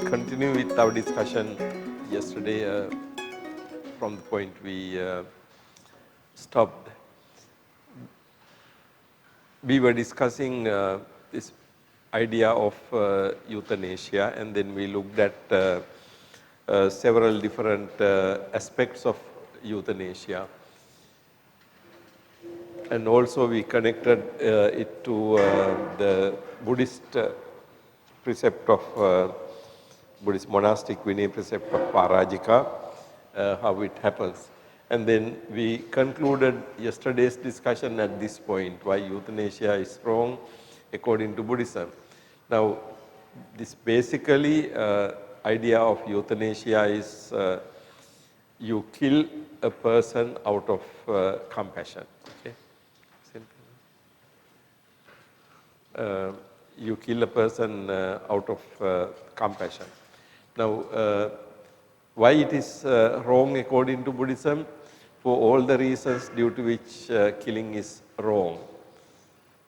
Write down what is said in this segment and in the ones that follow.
continue with our discussion yesterday from the point we stopped. We were discussing this idea of euthanasia, and then we looked at several different aspects of euthanasia. And also we connected it to the Buddhist precept of Buddhist monastic Vinaya precept of Parajika, how it happens. And then we concluded yesterday's discussion at this point, why euthanasia is wrong according to Buddhism. Now, this basically idea of euthanasia is you kill a person out of compassion. Okay? You kill a person out of compassion. Now, why it is wrong according to Buddhism? For all the reasons due to which killing is wrong.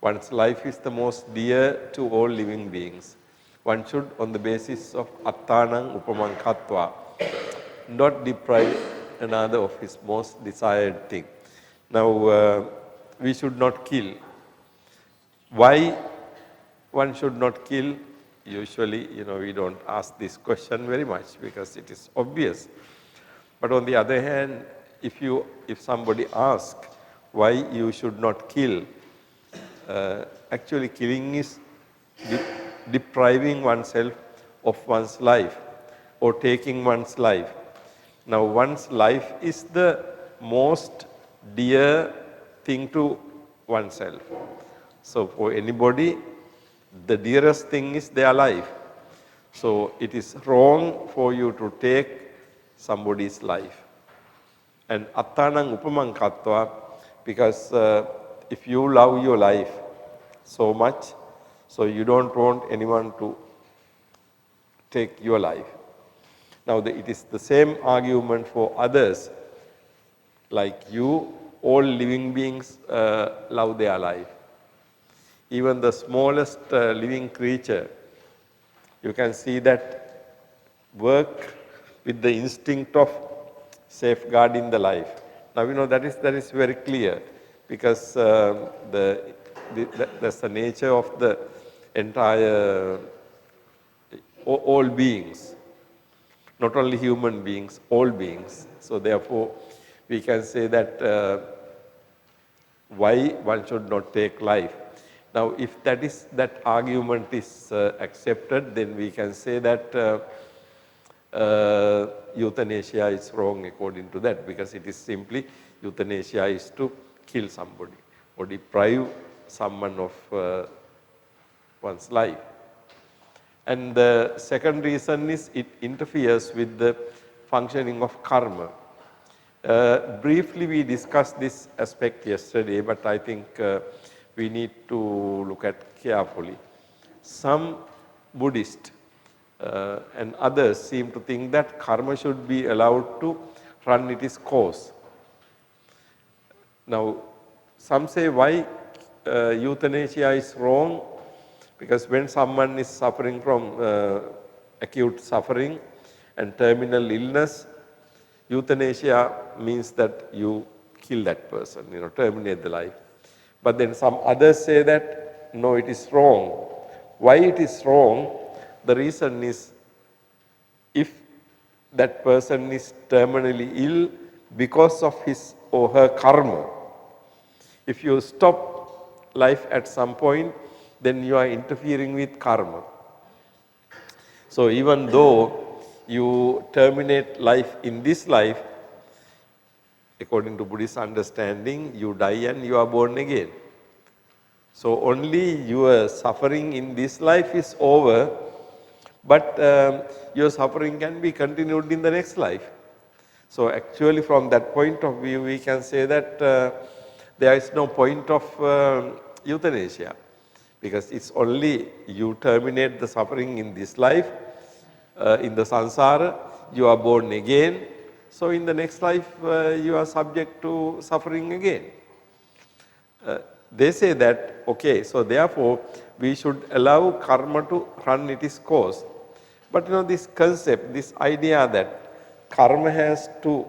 One's life is the most dear to all living beings. One should, on the basis of attanang upamang katva, not deprive another of his most desired thing. Now, we should not kill. Why one should not kill? Usually, we don't ask this question very much because it is obvious. But on the other hand, if somebody asks why you should not kill, actually killing is depriving oneself of one's life or taking one's life. Now, one's life is the most dear thing to oneself. So, for anybody, the dearest thing is their life. So, it is wrong for you to take somebody's life. And attanang upamang katva, because if you love your life so much, so you don't want anyone to take your life. Now, it is the same argument for others. Like you, all living beings love their life. Even the smallest living creature, you can see that work with the instinct of safeguarding the life. Now, that is very clear because that's the nature of the entire, all beings, not only human beings, all beings. So, therefore, we can say that why one should not take life. Now, if that argument is accepted, then we can say that euthanasia is wrong according to that, because it is simply euthanasia is to kill somebody or deprive someone of one's life. And the second reason is it interferes with the functioning of karma. Briefly we discussed this aspect yesterday, but I think we need to look at carefully. Some Buddhists and others seem to think that karma should be allowed to run its course. Now, some say why euthanasia is wrong, because when someone is suffering from acute suffering and terminal illness, euthanasia means that you kill that person, terminate the life. But then some others say that no, it is wrong. Why it is wrong? The reason is, if that person is terminally ill because of his or her karma, if you stop life at some point, then you are interfering with karma. So, even though you terminate life in this life, according to Buddhist understanding, you die and you are born again. So, only your suffering in this life is over, but your suffering can be continued in the next life. So, actually from that point of view, we can say that there is no point of euthanasia, because it's only you terminate the suffering in this life, in the samsara, you are born again. So, in the next life, you are subject to suffering again. They say that, okay, so therefore, we should allow karma to run its course. But this concept, this idea that karma has to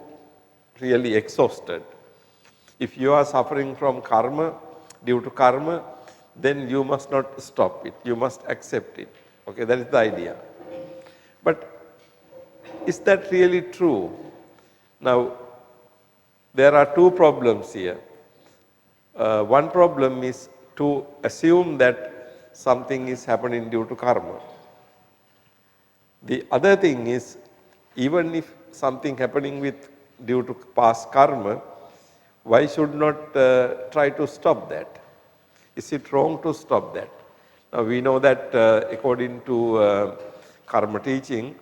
really exhausted. If you are suffering from karma, due to karma, then you must not stop it. You must accept it. Okay, that is the idea. But is that really true? Now, there are two problems here. One problem is to assume that something is happening due to karma. The other thing is, even if something happening with due to past karma, why should not try to stop that? Is it wrong to stop that? Now we know that according to karma teaching,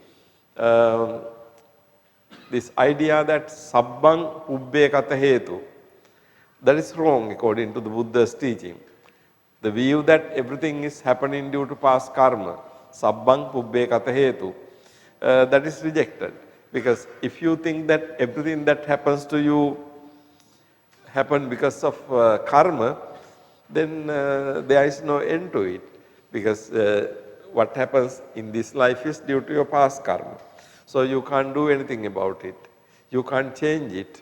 this idea that sabbang pubbe kata hetu, that is wrong according to the Buddha's teaching. The view that everything is happening due to past karma, sabbang pubbe kata hetu, that is rejected. Because if you think that everything that happens to you happen because of karma, then there is no end to it. Because what happens in this life is due to your past karma. So you can't do anything about it. You can't change it.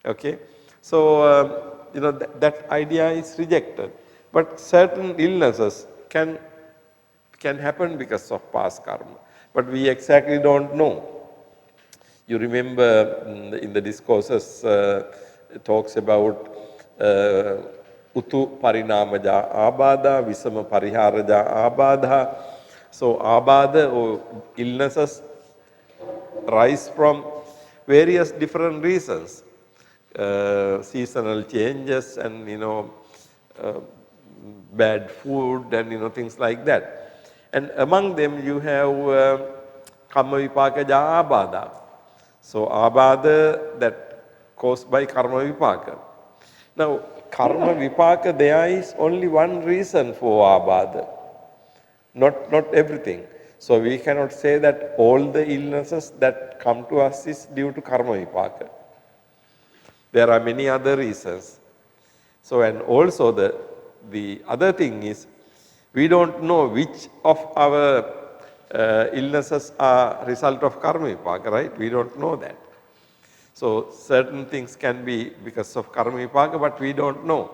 Okay? So, that idea is rejected. But certain illnesses can happen because of past karma. But we exactly don't know. You remember in the discourses, it talks about Utu Parinamaja Abada, Visama Pariharaja Abada. So, Abada or illnesses rise from various different reasons. Seasonal changes and bad food and things like that. And among them you have Karma Vipaka Abada. So abada that caused by karma vipaka. Now karma vipaka, there is only one reason for abada, not everything. So we cannot say that all the illnesses that come to us is due to karma vipaka. There are many other reasons. So and also the other thing is, we don't know which of our illnesses are result of karma vipaka, right? We don't know that. So certain things can be because of karma vipaka, but we don't know.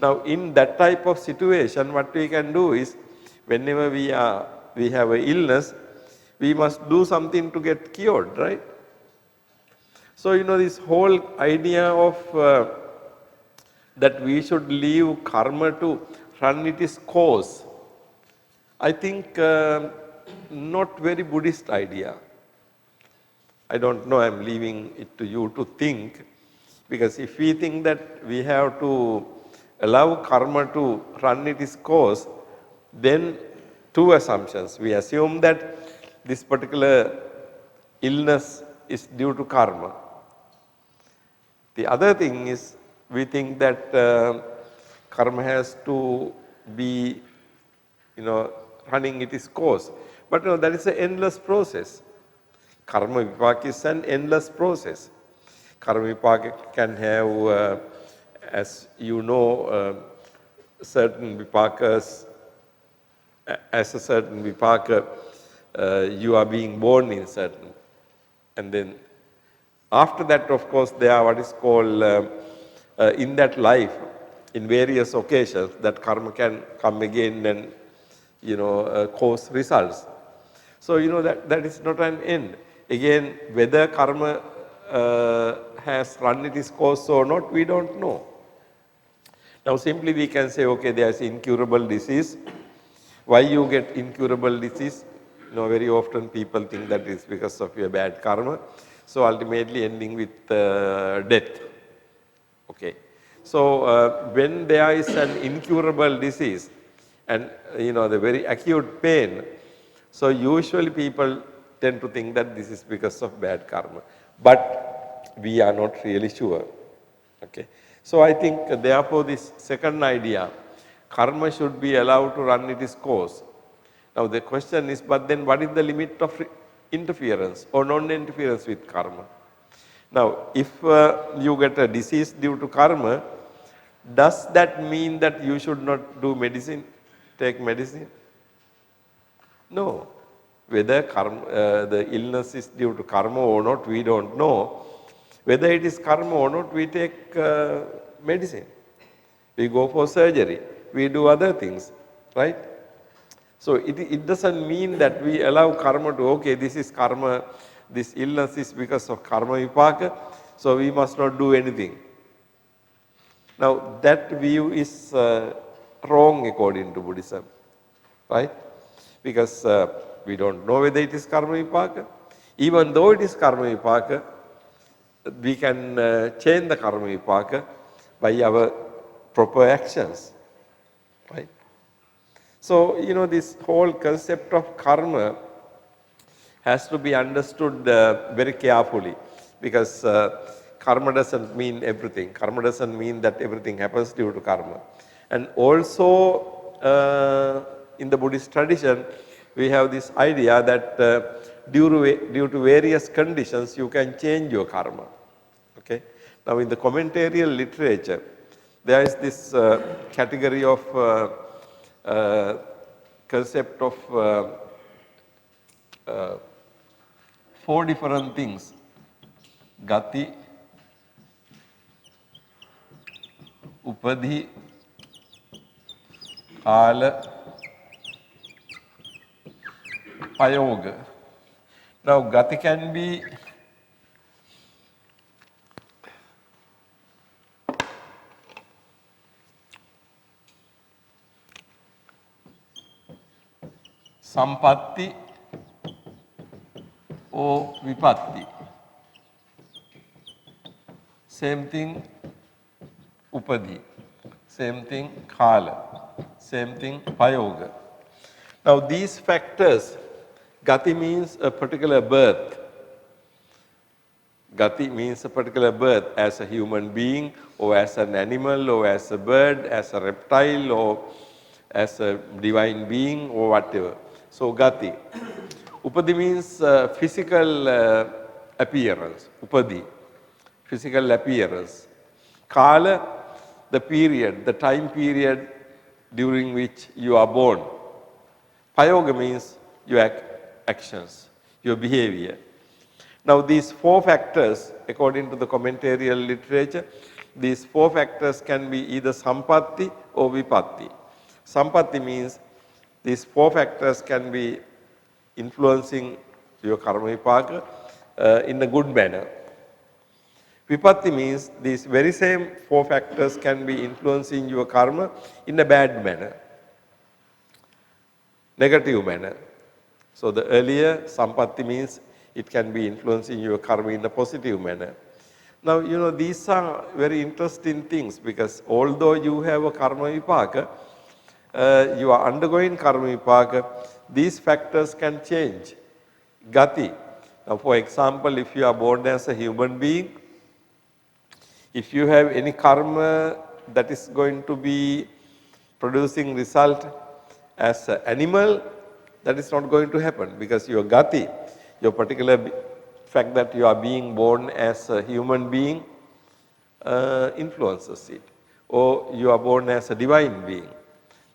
Now in that type of situation, what we can do is, whenever we have an illness, we must do something to get cured, right? So this whole idea of that we should leave karma to run its course, I think not very Buddhist idea. I don't know, I am leaving it to you to think, because if we think that we have to allow karma to run its course, then two assumptions. We assume that this particular illness is due to karma. The other thing is, we think that karma has to be running its course. But that is an endless process. Karma vipaka is an endless process. Karma vipaka can have, as you know, certain vipakas. As a certain vipaka, you are being born in certain. And then after that, of course, there are what is called, in that life, in various occasions, that karma can come again and cause results. So that is not an end. Again, whether karma has run its course or not, we don't know. Now simply we can say, okay, there is incurable disease. Why you get incurable disease? Very often people think that it's because of your bad karma. So ultimately ending with death. Okay. So when there is an incurable disease and the very acute pain, so usually people tend to think that this is because of bad karma. But we are not really sure. Okay. So I think therefore this second idea, karma should be allowed to run its course. Now the question is, but then what is the limit of interference or non-interference with karma? Now if you get a disease due to karma, does that mean that you should not do medicine, take medicine? No. Whether the illness is due to karma or not, we don't know. Whether it is karma or not, we take medicine. We go for surgery. We do other things, right? So it doesn't mean that we allow karma to, okay, this is karma, this illness is because of karma vipaka, so we must not do anything. Now that view is wrong according to Buddhism, right? Because we don't know whether it is karma vipaka. Even though it is karma vipaka, we can change the karma vipaka by our proper actions, right? So, this whole concept of karma has to be understood very carefully, because karma doesn't mean everything. Karma doesn't mean that everything happens due to karma. And also in the Buddhist tradition, we have this idea that due to various conditions, you can change your karma. Okay? Now, in the commentarial literature, there is this category of concept of 4 different things: gati, upadhi, kala, payoga. Now, gati can be sampatti or vipatti. Same thing upadhi, same thing kala, same thing payoga. Now these factors, gati means a particular birth. Gati means a particular birth as a human being, or as an animal, or as a bird, as a reptile, or as a divine being, or whatever. So gati. Upadhi means physical appearance. Upadhi, physical appearance. Kala, the period, the time period during which you are born. Payoga means your actions, your behavior. Now these 4 factors, according to the commentarial literature, these 4 factors can be either sampatti or vipatti. Sampatti means these 4 factors can be influencing your karma vipaka in a good manner. Vipatti means these very same 4 factors can be influencing your karma in a bad manner, negative manner. So the earlier sampatti means it can be influencing your karma in a positive manner. Now, these are very interesting things, because although you have a karma vipaka, you are undergoing karma vipaka, these factors can change. Gati. Now, for example, if you are born as a human being, if you have any karma that is going to be producing result as an animal, that is not going to happen, because your gati, your particular fact that you are being born as a human being influences it. Or you are born as a divine being,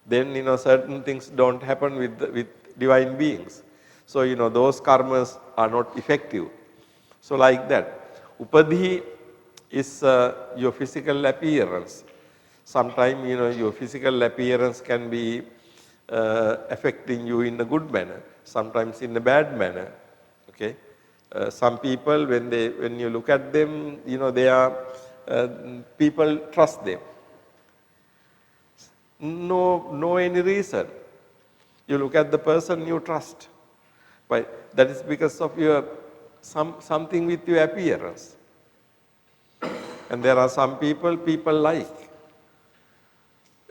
then certain things don't happen with divine beings. So those karmas are not effective. So like that, upadhi is your physical appearance. Sometimes your physical appearance can be affecting you in a good manner, sometimes in a bad manner. Okay, some people, when you look at them, they are people trust them. No any reason. You look at the person you trust, but that is because of your something with your appearance. And there are some people like.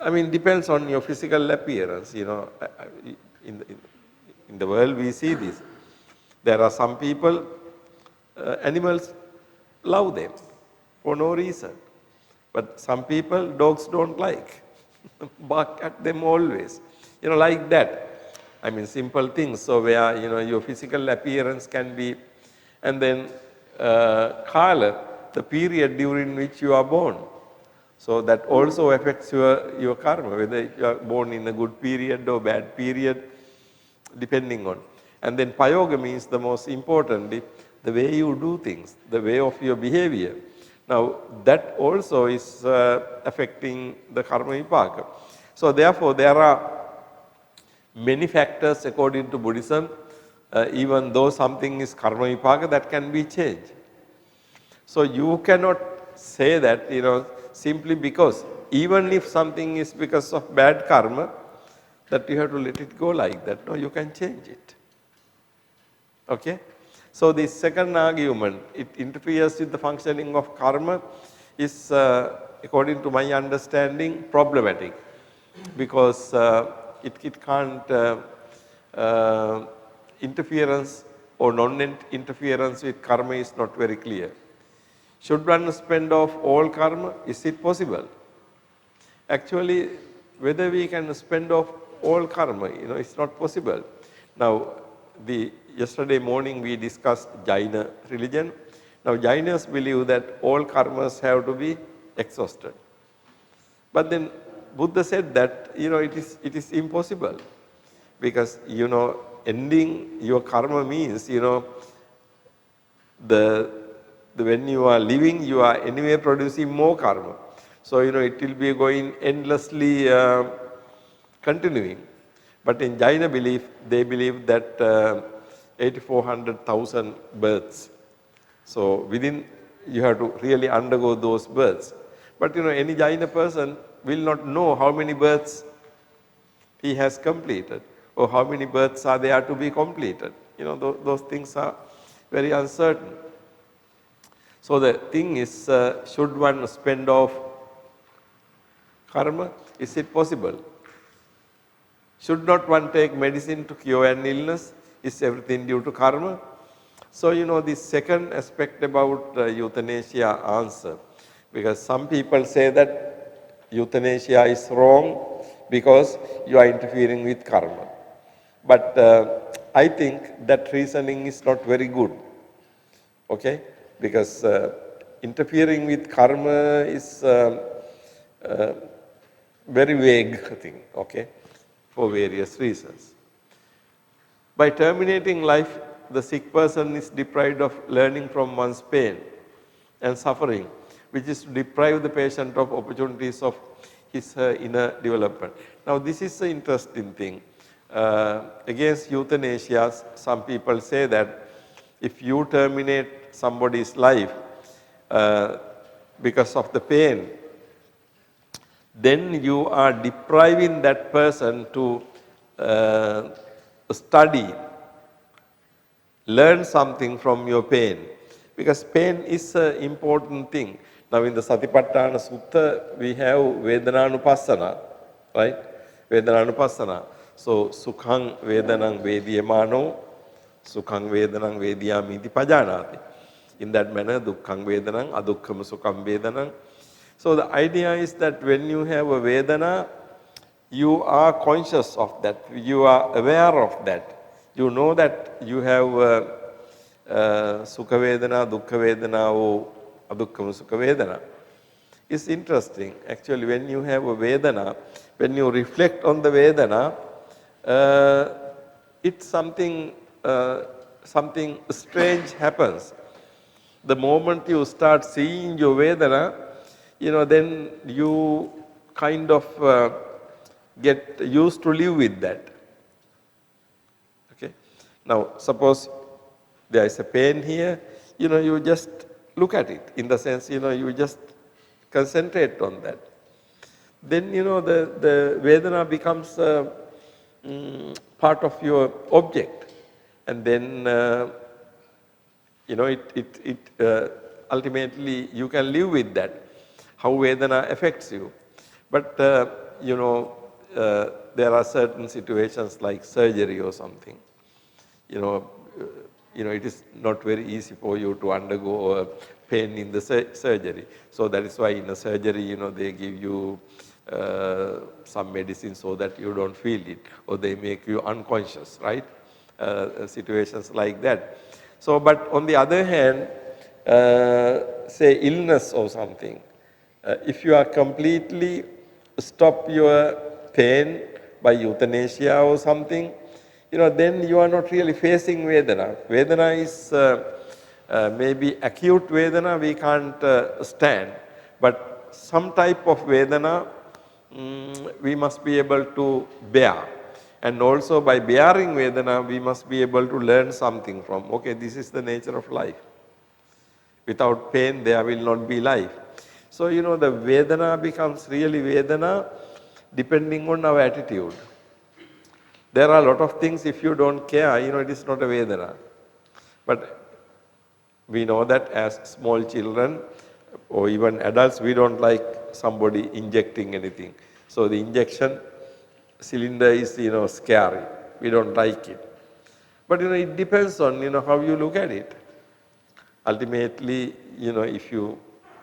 I mean, depends on your physical appearance. In the world we see this. There are some people, animals love them for no reason. But some people, dogs don't like. Bark at them always. Like that. I mean, simple things. So where, your physical appearance can be, and then kala, the period during which you are born. So that also affects your karma, whether you are born in a good period or bad period, depending on. And then payoga means the most importantly, the way you do things, the way of your behavior. Now that also is affecting the karma vipaka. So therefore there are many factors according to Buddhism, even though something is karma vipaka, that can be changed. So you cannot say that, simply because even if something is because of bad karma, that you have to let it go like that. No, you can change it. Okay? So the second argument, it interferes with the functioning of karma, is according to my understanding problematic, because it can't interference or non-interference with karma is not very clear. Should one spend off all karma? Is it possible? Actually, whether we can spend off all karma, it's not possible. Now, yesterday morning we discussed Jaina religion. Now, Jainas believe that all karmas have to be exhausted. But then Buddha said that, it is impossible, because, ending your karma means, when you are living, you are anyway producing more karma. So, it will be going endlessly continuing. But in Jaina belief, they believe that 8400,000 births. So, within, you have to really undergo those births. But, any Jaina person will not know how many births he has completed, or how many births are there to be completed. Those things are very uncertain. So the thing is, should one spend off karma? Is it possible? Should not one take medicine to cure an illness? Is everything due to karma? So, the second aspect about euthanasia answer, because some people say that euthanasia is wrong because you are interfering with karma. But I think that reasoning is not very good. Okay? Because interfering with karma is very vague thing, okay, for various reasons. By terminating life, the sick person is deprived of learning from one's pain and suffering, which is to deprive the patient of opportunities of his inner development. Now, this is an interesting thing. Against euthanasia, some people say that if you terminate somebody's life because of the pain, then you are depriving that person to study, learn something from your pain, because pain is an important thing. Now in the Satipatthana Sutta, we have Vedananupassana, right? Vedananupassana. So, Sukhang Vedanang Vediyamano, Sukhang Vedanang Vediyamiti Pajanati. In that manner, Dukkhang Vedanang, Adukkam Sukham Vedanang. So, the idea is that when you have a Vedana, you are conscious of that, you are aware of that. You know that you have Sukha Vedana, Dukkha Vedana, or Adukkam Sukha Vedana. It's interesting. Actually, when you have a Vedana, when you reflect on the Vedana, it's something strange happens. The moment you start seeing your Vedana, then you kind of get used to live with that. Okay. Now, suppose there is a pain here, you just look at it, in the sense, you just concentrate on that. Then, the Vedana becomes part of your object, and then, ultimately you can live with that, how Vedana affects you. But, there are certain situations like surgery or something, it is not very easy for you to undergo pain in the surgery. So that is why in a surgery, they give you some medicine so that you don't feel it, or they make you unconscious, right? Situations like that. So, but on the other hand, say illness or something, if you are completely stop your pain by euthanasia or something, then you are not really facing Vedana. Vedana is maybe acute Vedana we can't stand, but some type of Vedana we must be able to bear. And also by bearing Vedana, we must be able to learn something from, okay, this is the nature of life. Without pain, there will not be life. So, the Vedana becomes really Vedana depending on our attitude. There are a lot of things, if you don't care, it is not a Vedana. But we know that as small children or even adults, we don't like somebody injecting anything. So the injection cylinder is, scary. We don't like it. But, it depends on, how you look at it. Ultimately, if you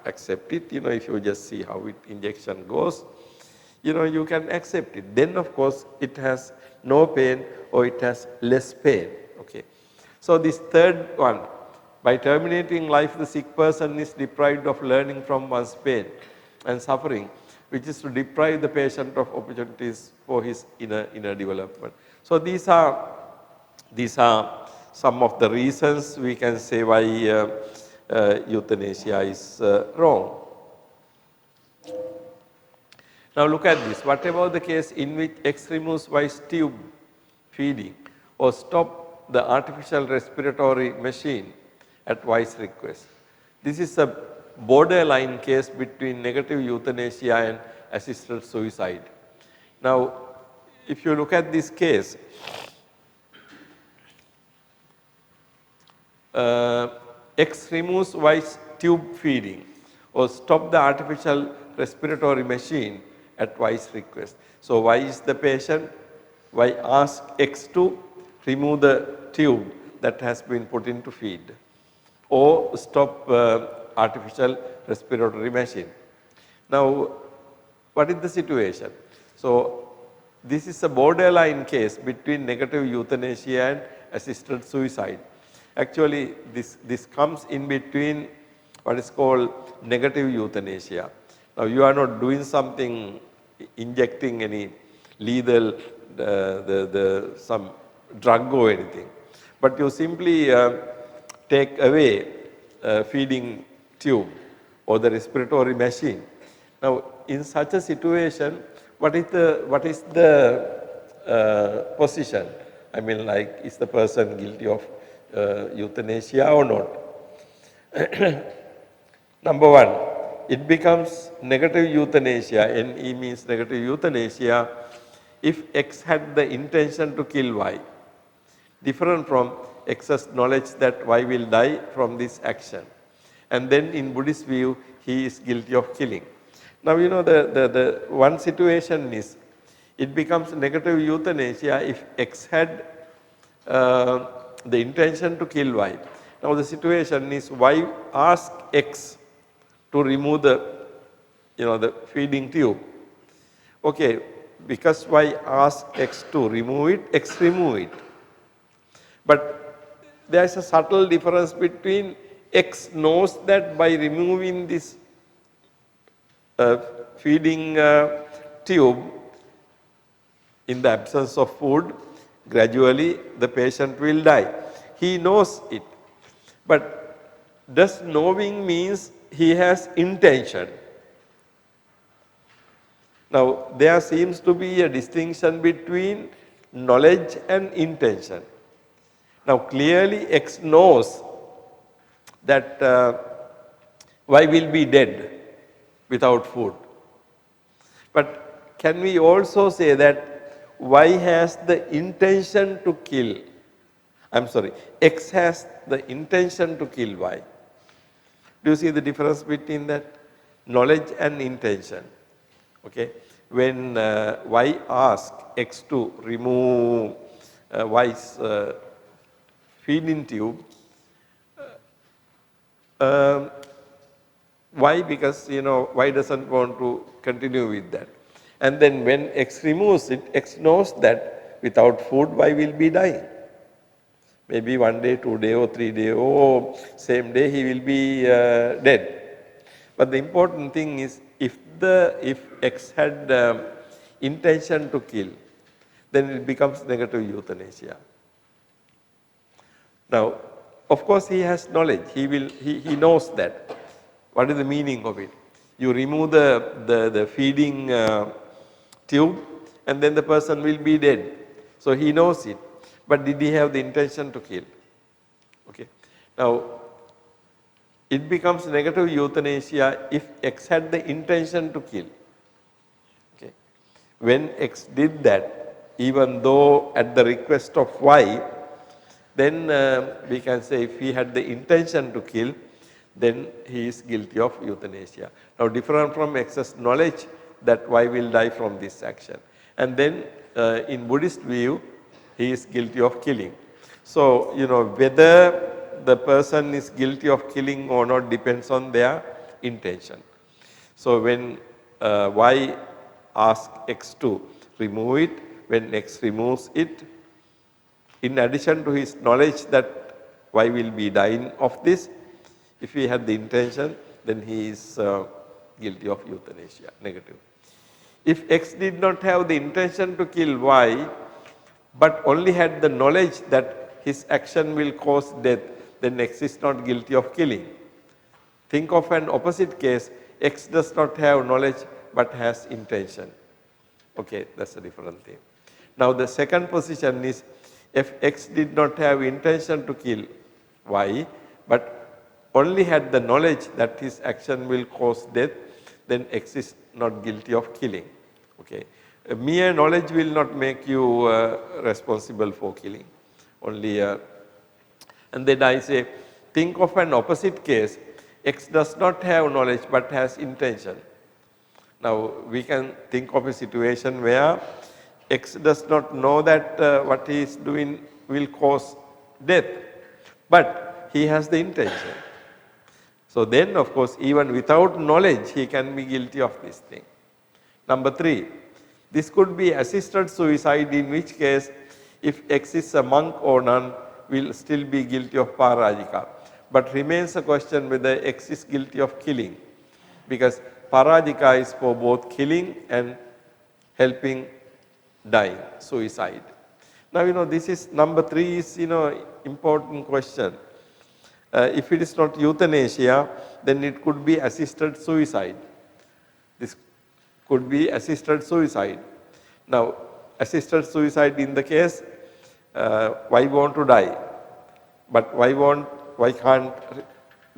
accept it, if you just see how injection goes, you can accept it. Then, of course, it has no pain or it has less pain. Okay. So this third one, by terminating life, the sick person is deprived of learning from one's pain and suffering, which is to deprive the patient of opportunities for his inner development. So these are some of the reasons we can say why euthanasia is wrong. Now look at this. What about the case in which X removes Y's tube feeding or stop the artificial respiratory machine at Y's request? This is a borderline case between negative euthanasia and assisted suicide. Now, if you look at this case, X removes Y's tube feeding or stop the artificial respiratory machine at Y's request. So, Y is the patient, Y asks X to remove the tube that has been put into feed or stop artificial respiratory machine. Now, what is the situation? So, this is a borderline case between negative euthanasia and assisted suicide. Actually, this comes in between what is called negative euthanasia. Now, you are not doing something, injecting any lethal some drug or anything, but you simply take away feeding tube or the respiratory machine. Now, in such a situation, what is the position? I mean, like, is the person guilty of euthanasia or not? Number one, it becomes negative euthanasia. NE means negative euthanasia if X had the intention to kill Y, different from X's knowledge that Y will die from this action. And then in Buddhist view, he is guilty of killing. Now, the one situation is, it becomes negative euthanasia if X had the intention to kill Y. Now, the situation is Y asks X to remove the feeding tube. Okay, because Y asks X to remove it, X remove it. But there is a subtle difference between X knows that by removing this feeding tube in the absence of food, gradually the patient will die. He knows it. But does knowing means he has intention? Now, there seems to be a distinction between knowledge and intention. Now, clearly X knows that Y will be dead without food. But can we also say that Y has the intention to kill? X has the intention to kill Y. Do you see the difference between that? Knowledge and intention. Okay. When Y asks X to remove Y's feeding tube, why? Because Y doesn't want to continue with that. And then when X removes it, X knows that without food Y will be dying. Maybe 1 day, 2 day or 3 day or same day he will be dead. But the important thing is if X had intention to kill, then it becomes negative euthanasia. Now, of course, he has knowledge. He knows that. What is the meaning of it? You remove the feeding tube, and then the person will be dead. So he knows it. But did he have the intention to kill? Okay. Now, it becomes negative euthanasia if X had the intention to kill. Okay. When X did that, even though at the request of Y, then we can say if he had the intention to kill, then he is guilty of euthanasia. Now, different from X's knowledge that Y will die from this action. And then in Buddhist view, he is guilty of killing. So, whether the person is guilty of killing or not depends on their intention. So, when Y asks X to remove it, when X removes it, in addition to his knowledge that Y will be dying of this, if he had the intention, then he is guilty of euthanasia, negative. If X did not have the intention to kill Y, but only had the knowledge that his action will cause death, then X is not guilty of killing. Think of an opposite case, X does not have knowledge but has intention. Okay, that's a different thing. Now the second position is, if X did not have intention to kill Y, but only had the knowledge that his action will cause death, then X is not guilty of killing. Okay. Mere knowledge will not make you responsible for killing. Only, and then I say, think of an opposite case. X does not have knowledge but has intention. Now we can think of a situation where X does not know that what he is doing will cause death, but he has the intention. So then, of course, even without knowledge, he can be guilty of this thing. Number 3, this could be assisted suicide, in which case, if X is a monk or nun, will still be guilty of parajika. But remains a question whether X is guilty of killing, because parajika is for both killing and helping dying, suicide. Now, this is number 3 is, important question. If it is not euthanasia, then it could be assisted suicide. This could be assisted suicide. Now, assisted suicide in the case, why want to die? But why can't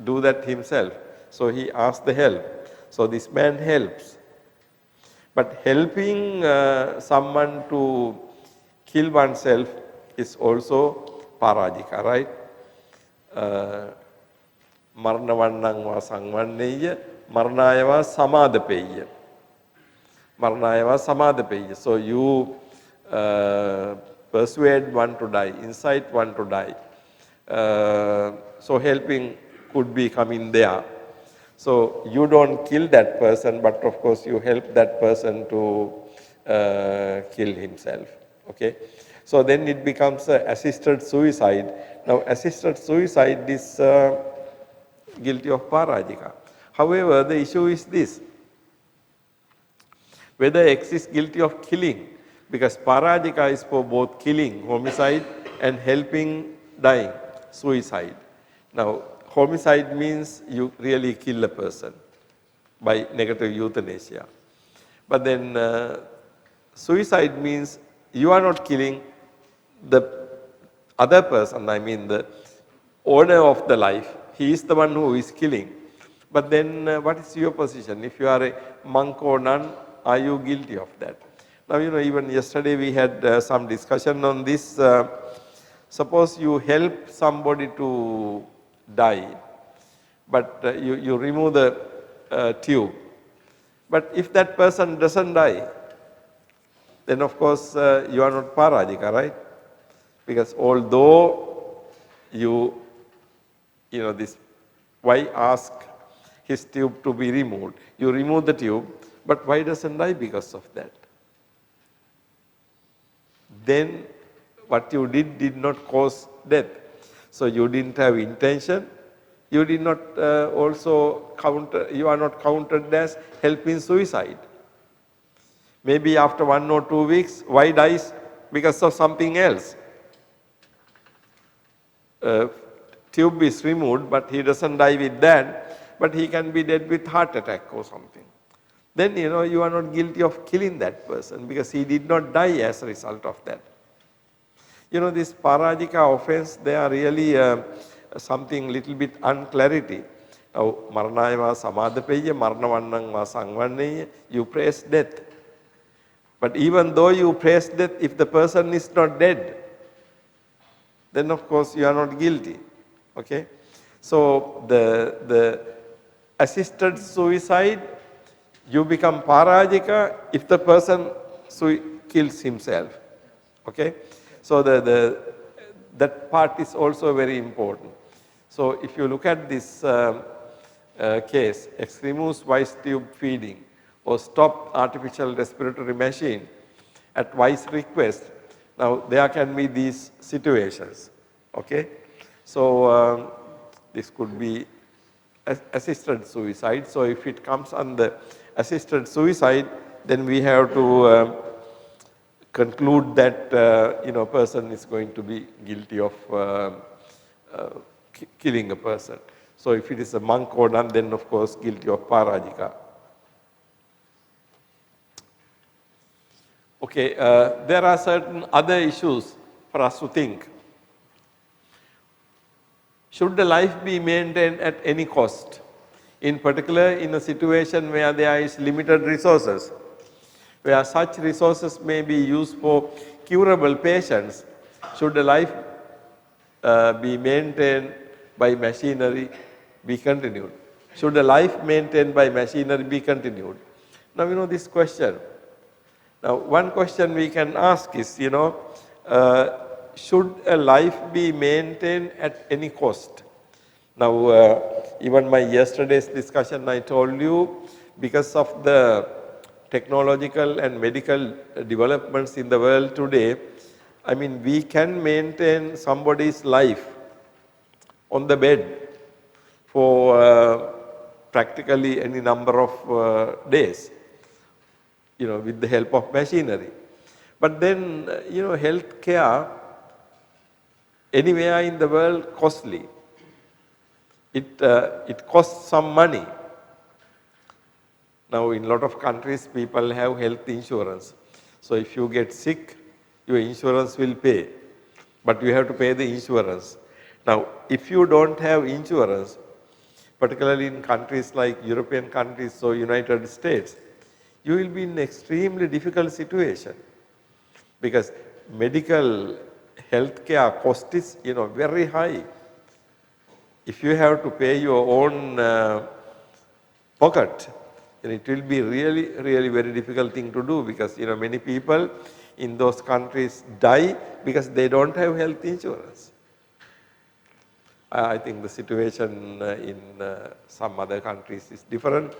do that himself? So he asks the help. So this man helps. But helping someone to kill oneself is also parajika, right? Marnavannangva sangvanneya, marnayava samadhapeya. Marnayava samadhapeya. So you persuade one to die, incite one to die. So helping could be coming there. So you don't kill that person, but of course you help that person to kill himself. Okay. So then it becomes assisted suicide. Now assisted suicide is guilty of parajika. However, the issue is this, whether X is guilty of killing, because parajika is for both killing, homicide, and helping dying, suicide. Now homicide means you really kill a person by negative euthanasia. But then suicide means you are not killing the other person, I mean the owner of the life. He is the one who is killing. But then what is your position? If you are a monk or nun, are you guilty of that? Now, even yesterday we had some discussion on this. Suppose you help somebody to die, but you remove the tube. But if that person doesn't die, then of course you are not parajika, right? Because although this, why ask his tube to be removed? You remove the tube, but why doesn't die because of that? Then what you did not cause death. So you didn't have intention. You did not you are not counted as helping suicide. Maybe after 1 or 2 weeks, why dies? because of something else. Tube is removed, but he doesn't die with that, but he can be dead with heart attack or something. Then you are not guilty of killing that person because he did not die as a result of that. This parajika offense, they are really something little bit unclarity. Maranaya samadhapeya, maranavannang sangvanneya, you praise death. But even though you praise death, if the person is not dead, then of course you are not guilty. Okay? So the assisted suicide, you become parajika if the person kills himself. Okay? So that part is also very important. So if you look at this case, extremus vice tube feeding or stop artificial respiratory machine at vice request, now there can be these situations. Okay? So this could be assisted suicide. So if it comes under assisted suicide, then we have to conclude that person is going to be guilty of killing a person. So if it is a monk or nun, then of course guilty of parajika. Okay, there are certain other issues for us to think. Should the life be maintained at any cost? In particular, in a situation where there is limited resources, where such resources may be used for curable patients, should the life be maintained by machinery be continued? Should the life maintained by machinery be continued? Now, this question. Now, one question we can ask is, should a life be maintained at any cost? Now, even my yesterday's discussion, I told you, because of the technological and medical developments in the world today, I mean, we can maintain somebody's life on the bed for practically any number of days, with the help of machinery. But then, health care anywhere in the world costly. It costs some money. Now, in a lot of countries, people have health insurance. So, if you get sick, your insurance will pay, but you have to pay the insurance. Now, if you don't have insurance, particularly in countries like European countries or United States, you will be in an extremely difficult situation because medical health care cost is very high. If you have to pay your own pocket, then it will be really, really very difficult thing to do because many people in those countries die because they don't have health insurance. I think the situation in some other countries is different.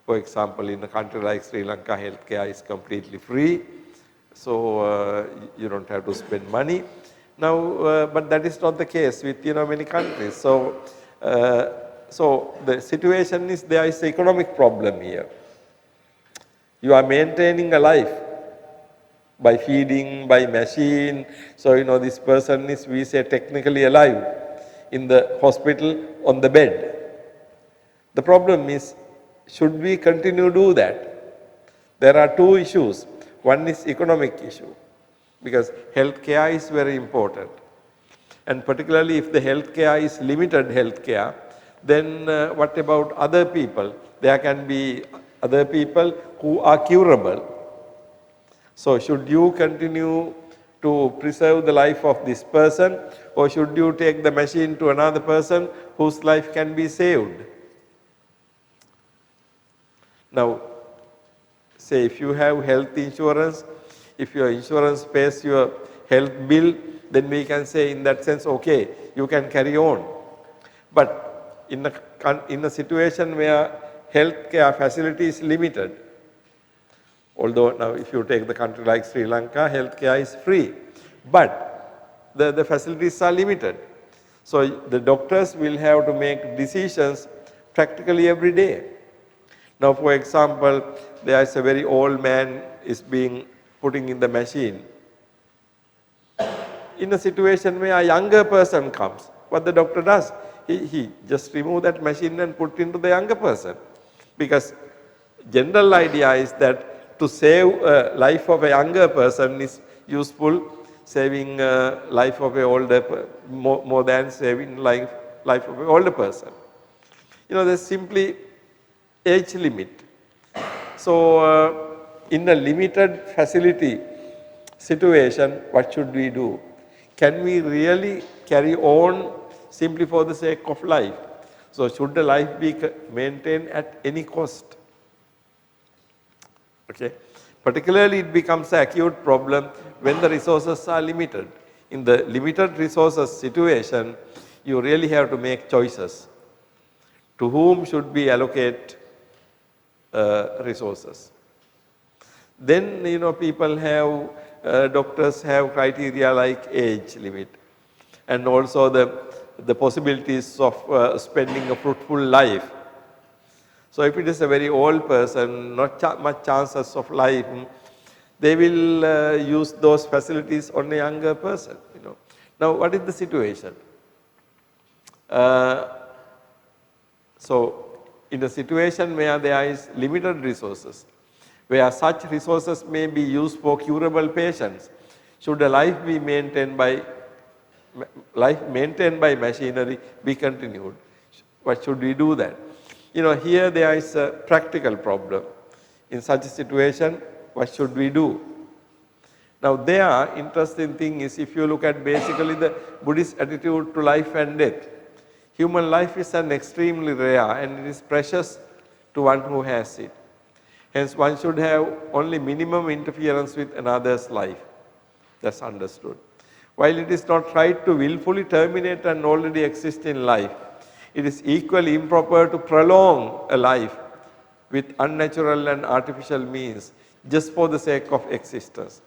For example, in a country like Sri Lanka, healthcare is completely free, so you don't have to spend money. Now, but that is not the case with many countries. So, so the situation is there is an economic problem here. You are maintaining a life by feeding, by machine. So this person is, we say, technically alive in the hospital on the bed. The problem is, should we continue to do that? There are two issues. One is economic issue, because health care is very important. And particularly if the health care is limited health care, then what about other people? There can be other people who are curable. So should you continue to preserve the life of this person, or should you take the machine to another person whose life can be saved? Now, say if you have health insurance, if your insurance pays your health bill, then we can say in that sense, okay, you can carry on. But in a situation where healthcare facility is limited, although now if you take the country like Sri Lanka, healthcare is free, but the facilities are limited. So the doctors will have to make decisions practically every day. Now, for example, there is a very old man is being putting in the machine. in a situation where a younger person comes, what the doctor does, he just remove that machine and put into the younger person. Because general idea is that to save life of a younger person is useful, saving life of a older, more than saving life of an older person. There's simply age limit. So in a limited facility situation, what should we do? Can we really carry on simply for the sake of life? So should the life be maintained at any cost? Okay. Particularly it becomes an acute problem when the resources are limited. In the limited resources situation, you really have to make choices. To whom should we allocate resources? Then people have, doctors have criteria like age limit and also the possibilities of spending a fruitful life. So if it is a very old person, not much chances of life, they will use those facilities on a younger person. Now what is the situation? So in a situation where there is limited resources, where such resources may be used for curable patients, should a life maintained by machinery be continued? What should we do then? Here there is a practical problem. In such a situation, what should we do? Now there, interesting thing is, if you look at basically the Buddhist attitude to life and death, human life is an extremely rare and it is precious to one who has it. Hence one should have only minimum interference with another's life. That's understood. While it is not right to willfully terminate an already existing life, it is equally improper to prolong a life with unnatural and artificial means just for the sake of existence.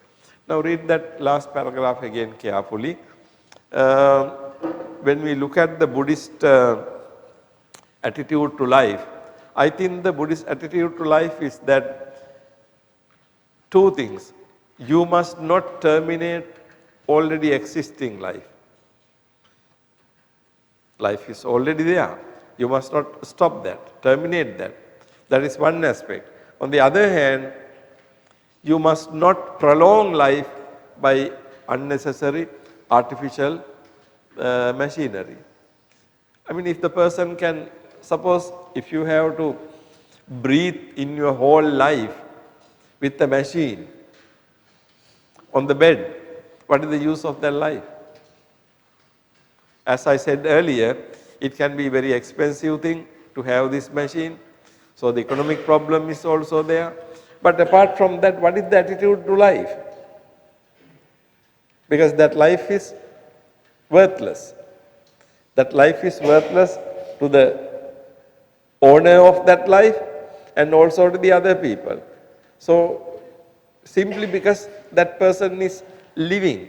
Now read that last paragraph again carefully. When we look at the Buddhist attitude to life, I think the Buddhist attitude to life is that two things. You must not terminate already existing life. Life is already there. You must not stop that, terminate that. That is one aspect. On the other hand, you must not prolong life by unnecessary artificial machinery. I mean, if the person can, suppose if you have to breathe in your whole life with a machine on the bed, what is the use of that life? As I said earlier, it can be a very expensive thing to have this machine. So the economic problem is also there. But apart from that, what is the attitude to life? Because that life is worthless. That life is worthless to the owner of that life and also to the other people. So simply because that person is living.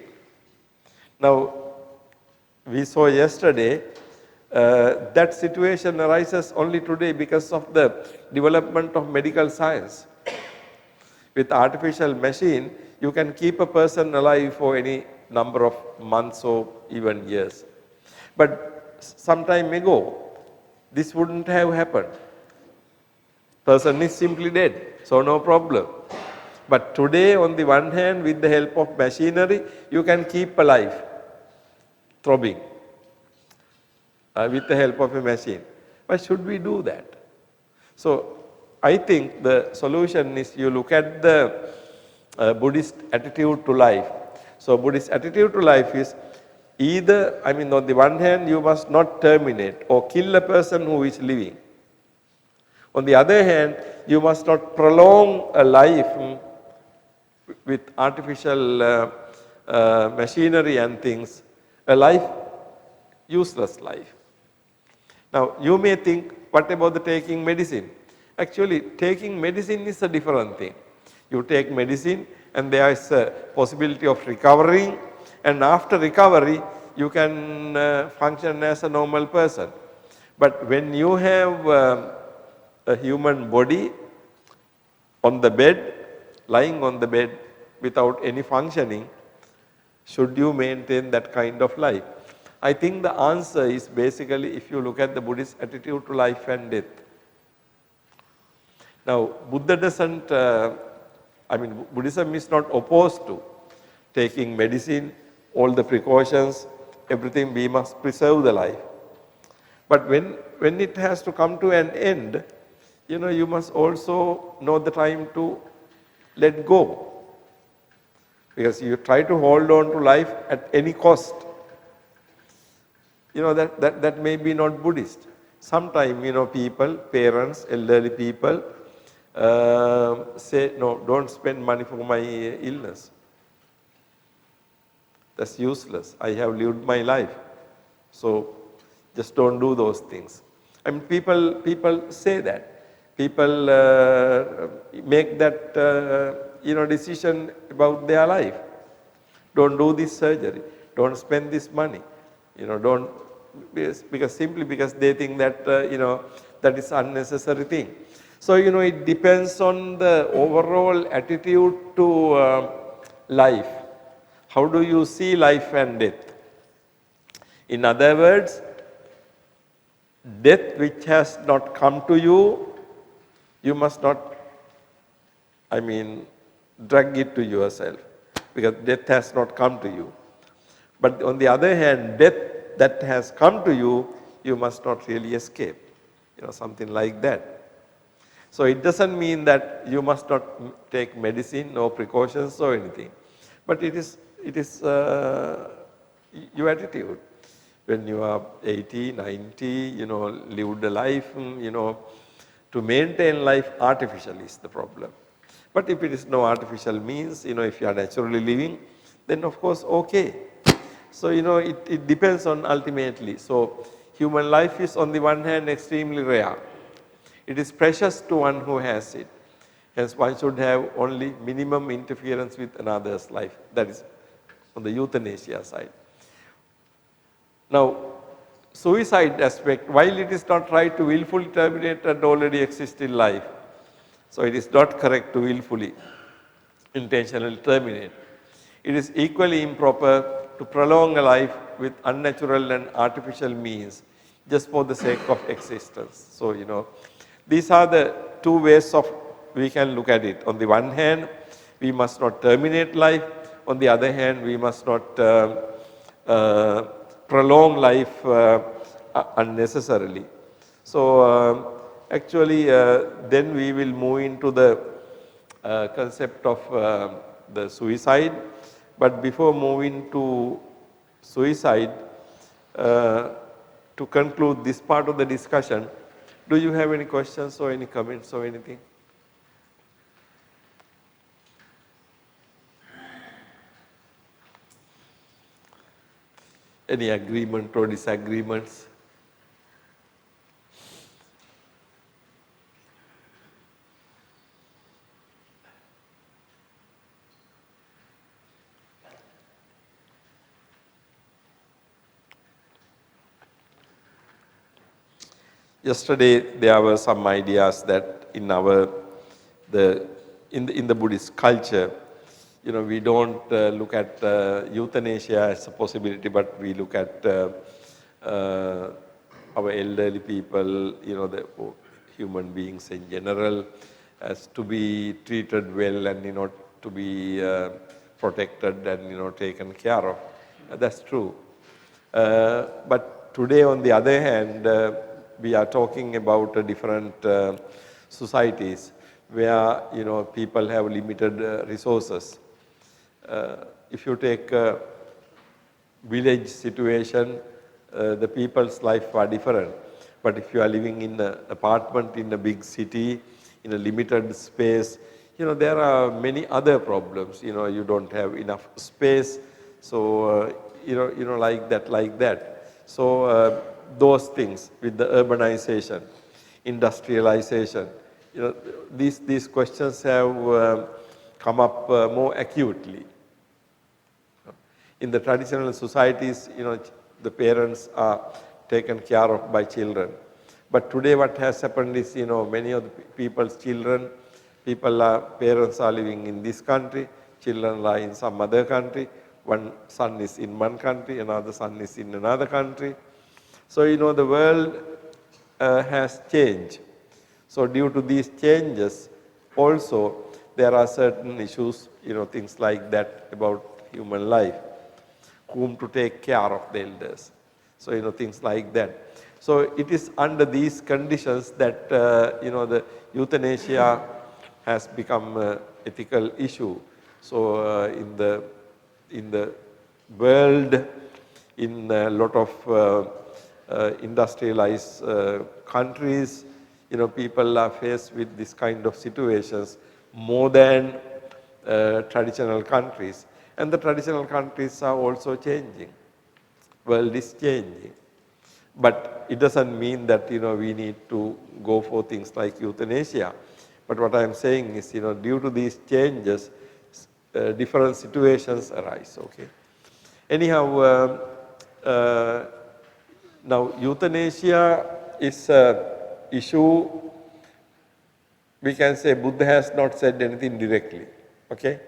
Now, we saw yesterday that situation arises only today because of the development of medical science. With artificial machine, you can keep a person alive for any number of months or even years. But some time ago, this wouldn't have happened. Person is simply dead, so no problem. But today, on the one hand, with the help of machinery, you can keep alive, throbbing, with the help of a machine. Why should we do that? So, I think the solution is you look at the Buddhist attitude to life. So, Buddhist attitude to life is either, I mean, on the one hand, you must not terminate or kill a person who is living. On the other hand, you must not prolong a life with artificial machinery and things, a life, useless life. Now, you may think, what about the taking medicine? Actually, taking medicine is a different thing. You take medicine and there is a possibility of recovering, and after recovery, you can function as a normal person. But when you have a human body on the bed, lying on the bed without any functioning, Should you maintain that kind of life? I think the answer is basically if you look at the Buddhist attitude to life and death. Now, Buddha doesn't, Buddhism is not opposed to taking medicine, all the precautions, everything. We must preserve the life. But when it has to come to an end, you must also know the time to let go. Because you try to hold on to life at any cost. That may be not Buddhist. Sometimes, people, parents, elderly people say, no, don't spend money for my illness. That's useless. I have lived my life. So just don't do those things. I mean, people say that. People make that decision about their life. Don't do this surgery. Don't spend this money. Don't, simply because they think that that is unnecessary thing. So it depends on the overall attitude to life. How do you see life and death? In other words, death which has not come to you, you must not, drag it to yourself, because death has not come to you. But on the other hand, death that has come to you, you must not really escape, something like that. So it doesn't mean that you must not take medicine or precautions or anything, but it is your attitude. When you are 80, 90, lived a life, to maintain life artificially is the problem. But if it is no artificial means, if you are naturally living, then of course, okay. So, it depends on ultimately. So, human life is on the one hand extremely rare. It is precious to one who has it. Hence, one should have only minimum interference with another's life. That is on the euthanasia side. Now, suicide aspect, while it is not right to willfully terminate an already existing life, so it is not correct to willfully, intentionally terminate. It is equally improper to prolong a life with unnatural and artificial means just for the sake of existence. So, these are the two ways of we can look at it. On the one hand, we must not terminate life. On the other hand, we must not prolong life unnecessarily. So, actually, then we will move into the concept of the suicide. But before moving to suicide, to conclude this part of the discussion, do you have any questions or any comments or anything? Any agreement or disagreements? Yesterday there were some ideas that in the Buddhist culture, we don't look at euthanasia as a possibility, but we look at our elderly people, the human beings in general, as to be treated well and to be protected and taken care of. That's true. But today, on the other hand, we are talking about different societies where people have limited resources. If you take a village situation, the people's life are different. But if you are living in an apartment in a big city, in a limited space, there are many other problems. You don't have enough space, so like that. So those things with the urbanization, industrialization, these questions have come up more acutely. In the traditional societies, the parents are taken care of by children. But today what has happened is, many of the people's children, parents are living in this country, children are in some other country. One sun is in one country, another sun is in another country. So, the world has changed. So, due to these changes also there are certain issues, things like that about human life, whom to take care of the elders. So, things like that. So, it is under these conditions that, the euthanasia has become an ethical issue. So, in the world, in a lot of industrialized countries, people are faced with this kind of situations more than traditional countries. And the traditional countries are also changing. World is changing. But it doesn't mean that, we need to go for things like euthanasia. But what I am saying is, due to these changes, different situations arise, okay. Anyhow, now euthanasia is an issue, we can say Buddha has not said anything directly, okay.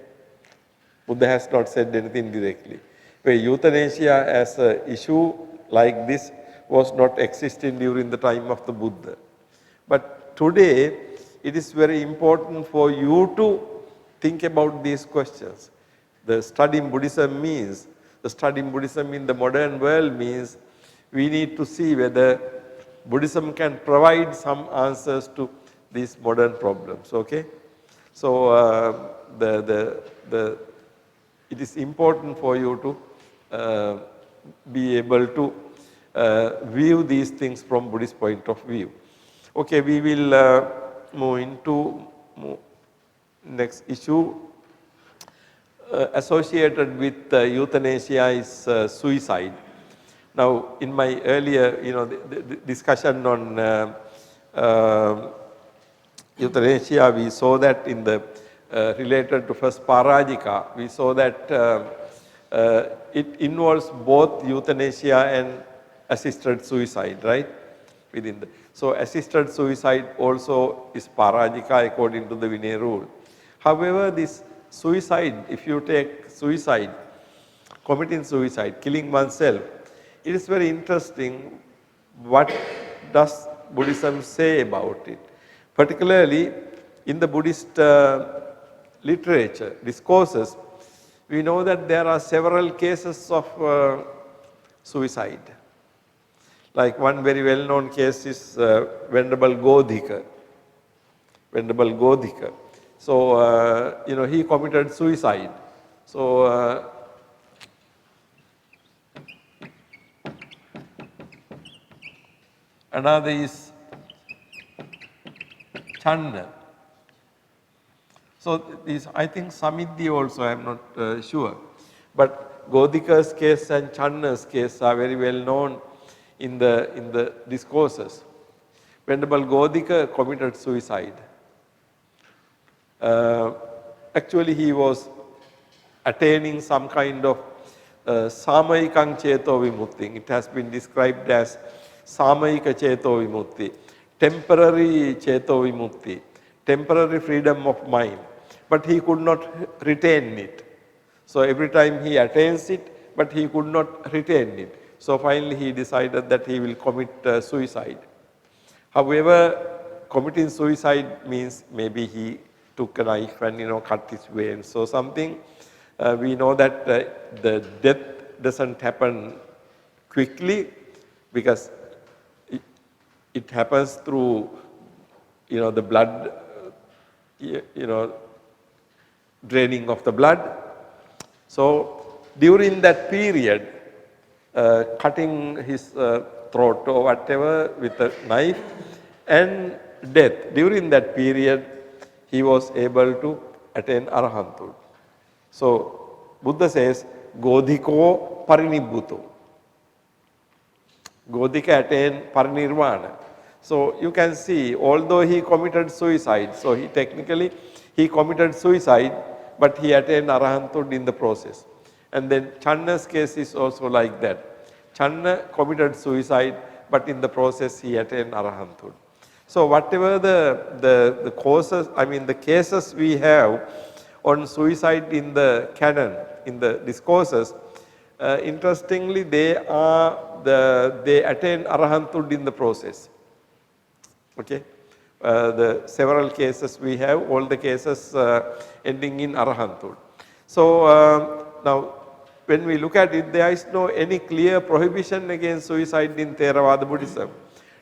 Buddha has not said anything directly. Where euthanasia as an issue like this was not existing during the time of the Buddha. But today, it is very important for you to think about these questions. The studying Buddhism means, the studying Buddhism in the modern world means we need to see whether Buddhism can provide some answers to these modern problems, okay. So, it is important for you to be able to view these things from Buddhist point of view. Okay, we will move into next issue. Associated with euthanasia is suicide. Now, in my earlier, the discussion on euthanasia, we saw that in the related to first Parajika, we saw that it involves both euthanasia and assisted suicide, right? So, assisted suicide also is Parajika according to the Vinaya rule. However, this suicide, if you take suicide, committing suicide, killing oneself, it is very interesting what does Buddhism say about it. Particularly in the Buddhist literature, discourses, we know that there are several cases of suicide. Like one very well known case is Venerable Godhika. Venerable Godhika. So, he committed suicide. So, another is Channa. So, these I think Samidhi also, I am not sure. But Godhika's case and Channa's case are very well known in the discourses. Venerable Godhika committed suicide. Actually, he was attaining some kind of Samayikang Cheto Vimutti. It has been described as Samayika Cheto Vimutti, temporary Cheto Vimutti, temporary freedom of mind. But he could not retain it. So, every time he attains it, but he could not retain it. So, finally, he decided that he will commit suicide. However, committing suicide means maybe he took a knife and cut his veins or something. We know that the death doesn't happen quickly because it happens through the blood, draining of the blood. So, during that period, cutting his throat or whatever with a knife and death, during that period he was able to attain Arahanthood. So, Buddha says, Godhiko Parinibbuto. Godhika attained Parinirvana. So, you can see, although he committed suicide, so he technically committed suicide, but he attained Arahanthood in the process. And then Channa's case is also like that. Channa committed suicide, but in the process he attained Arahanthood. So, whatever the causes, the cases we have, on suicide in the canon, in the discourses, interestingly they attain arahanthood in the process. Okay. The several cases we have, all the cases ending in arahanthood. So now when we look at it, there is no any clear prohibition against suicide in Theravada Buddhism.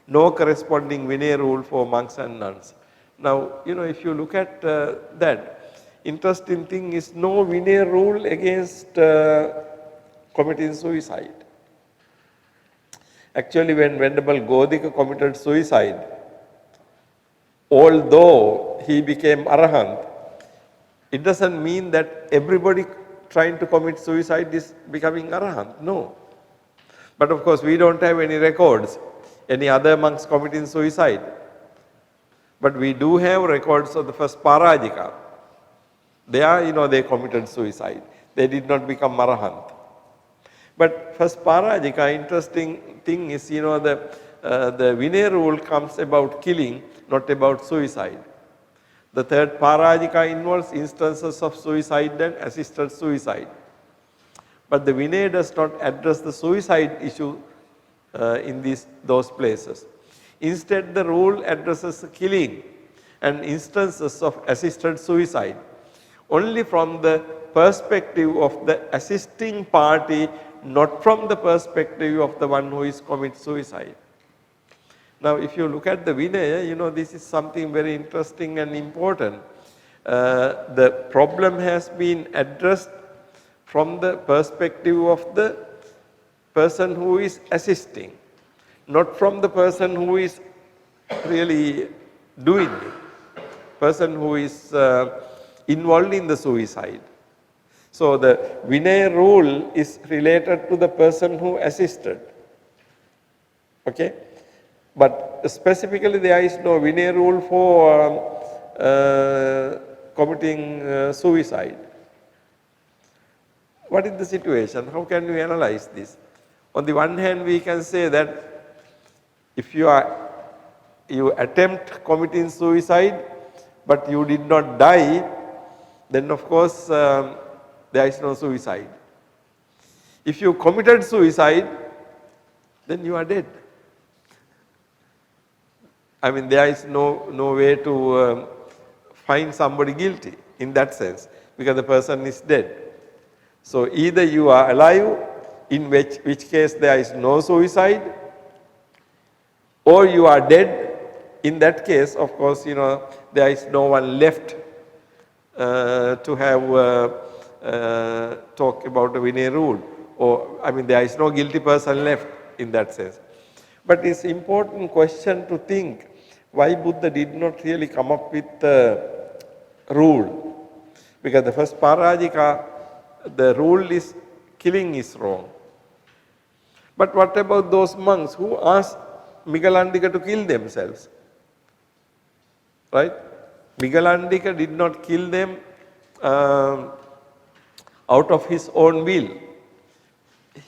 No corresponding Vinaya rule for monks and nuns. Now, if you look at that, interesting thing is no Vinaya rule against committing suicide. Actually, when Venerable Godika committed suicide, although he became arahant, it doesn't mean that everybody trying to commit suicide is becoming arahant. No. But of course, we don't have any records, any other monks committing suicide. But we do have records of the first Parajika. They committed suicide. They did not become arahant. But first Parajika, interesting thing is, the Vinaya rule comes about killing, not about suicide. The third Parajika involves instances of suicide and assisted suicide. But the Vinaya does not address the suicide issue in those places. Instead, the rule addresses killing and instances of assisted suicide only from the perspective of the assisting party, not from the perspective of the one who is commits suicide. Now, if you look at the Vinaya, this is something very interesting and important. The problem has been addressed from the perspective of the person who is assisting, not from the person who is really doing it, person who is involved in the suicide. So, the Vinaya rule is related to the person who assisted. Okay? But specifically there is no Vinaya rule for committing suicide. What is the situation? How can we analyze this? On the one hand, we can say that if you attempt committing suicide, but you did not die, then of course there is no suicide. If you committed suicide, then you are dead. I mean, there is no way to find somebody guilty in that sense, because the person is dead. So either you are alive, in which case there is no suicide, or you are dead. In that case, of course, there is no one left to have talk about the Vinaya rule, or I mean, there is no guilty person left in that sense. But it's important question to think why Buddha did not really come up with the rule, because the first Parajika, the rule is killing is wrong. But what about those monks who asked Migalandika to kill themselves? Right? Migalandika did not kill them out of his own will.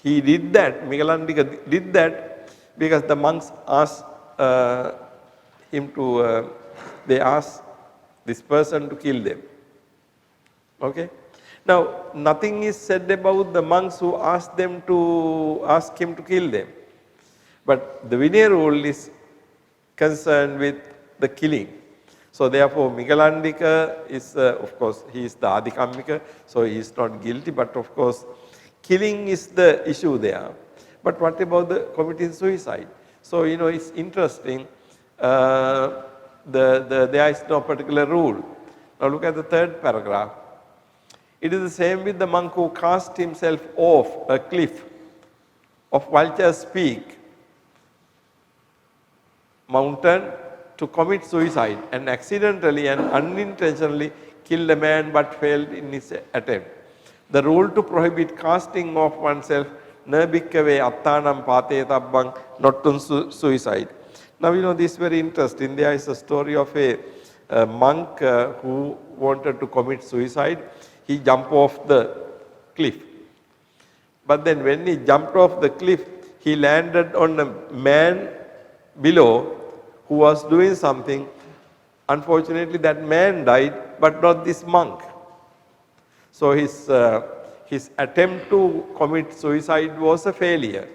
He did that, Migalandika did that because the monks asked him to, they asked this person to kill them. Okay? Now, nothing is said about the monks who asked him to kill them. But the Vinaya rule is concerned with the killing. So therefore, Migalandika is, of course, he is the Adhikammika, so he is not guilty, but of course, killing is the issue there. But what about the committing suicide? So, it's interesting, there is no particular rule. Now look at the third paragraph. It is the same with the monk who cast himself off a cliff of Vulture's Peak mountain to commit suicide and accidentally and unintentionally killed a man but failed in his attempt. The rule to prohibit casting off oneself, na bhikkave attanam patetabang, not on suicide. Now this is very interesting. There is a story of a monk who wanted to commit suicide. He jumped off the cliff. But then when he jumped off the cliff, he landed on a man below who was doing something. Unfortunately, that man died, but not this monk. So his attempt to commit suicide was a failure.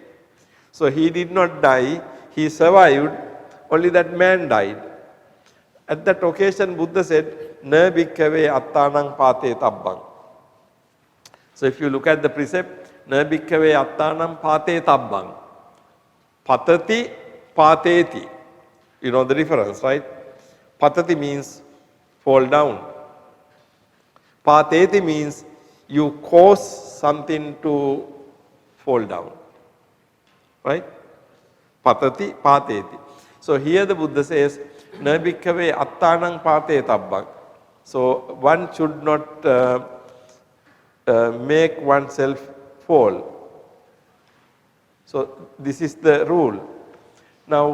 So he did not die, he survived, only that man died. At that occasion, Buddha said, Na bhikkhave attanang pate tabbang. So if you look at the precept, Na bhikkhave attanang pate tabbang. Patati pateti. You know the difference, right? Patati means fall down. Pateti means you cause something to fall down. Right? Patati pateti. So here the Buddha says, Na bhikkhave attanang pate tabbang. So one should not make oneself fall. So this is the rule. Now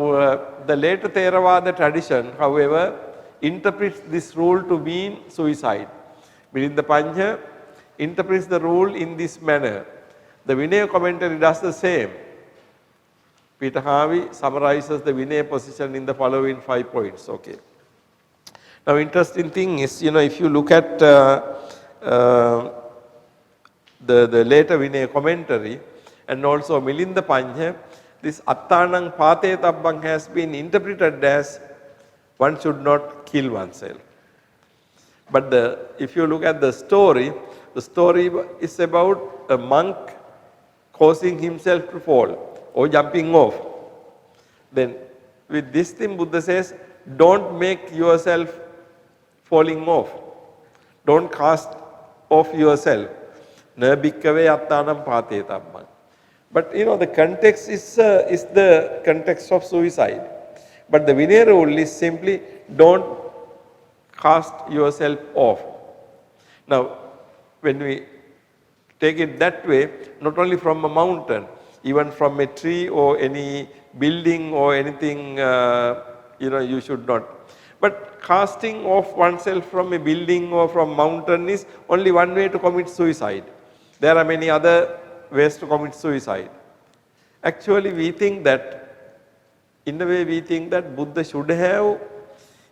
the later Theravada tradition, however, interprets this rule to mean suicide. Milinda Pancha interprets the rule in this manner. The Vinaya commentary does the same. Peter Harvey summarizes the Vinaya position in the following 5 points. Okay. Now interesting thing is, if you look at the later Vinaya commentary and also Milinda Pancha, this Attanang Pate Tabbang has been interpreted as one should not kill oneself. But if you look at the story is about a monk causing himself to fall or jumping off. Then with this thing Buddha says, don't make yourself falling off. Don't cast off yourself. Na bhikkhave attanam pate tabbang. But the context is the context of suicide. But the Vinaya rule is simply don't cast yourself off. Now, when we take it that way, not only from a mountain, even from a tree or any building or anything, you should not. But casting off oneself from a building or from mountain is only one way to commit suicide. There are many other ways to commit suicide. Actually, we think that, in a way we think that Buddha should have,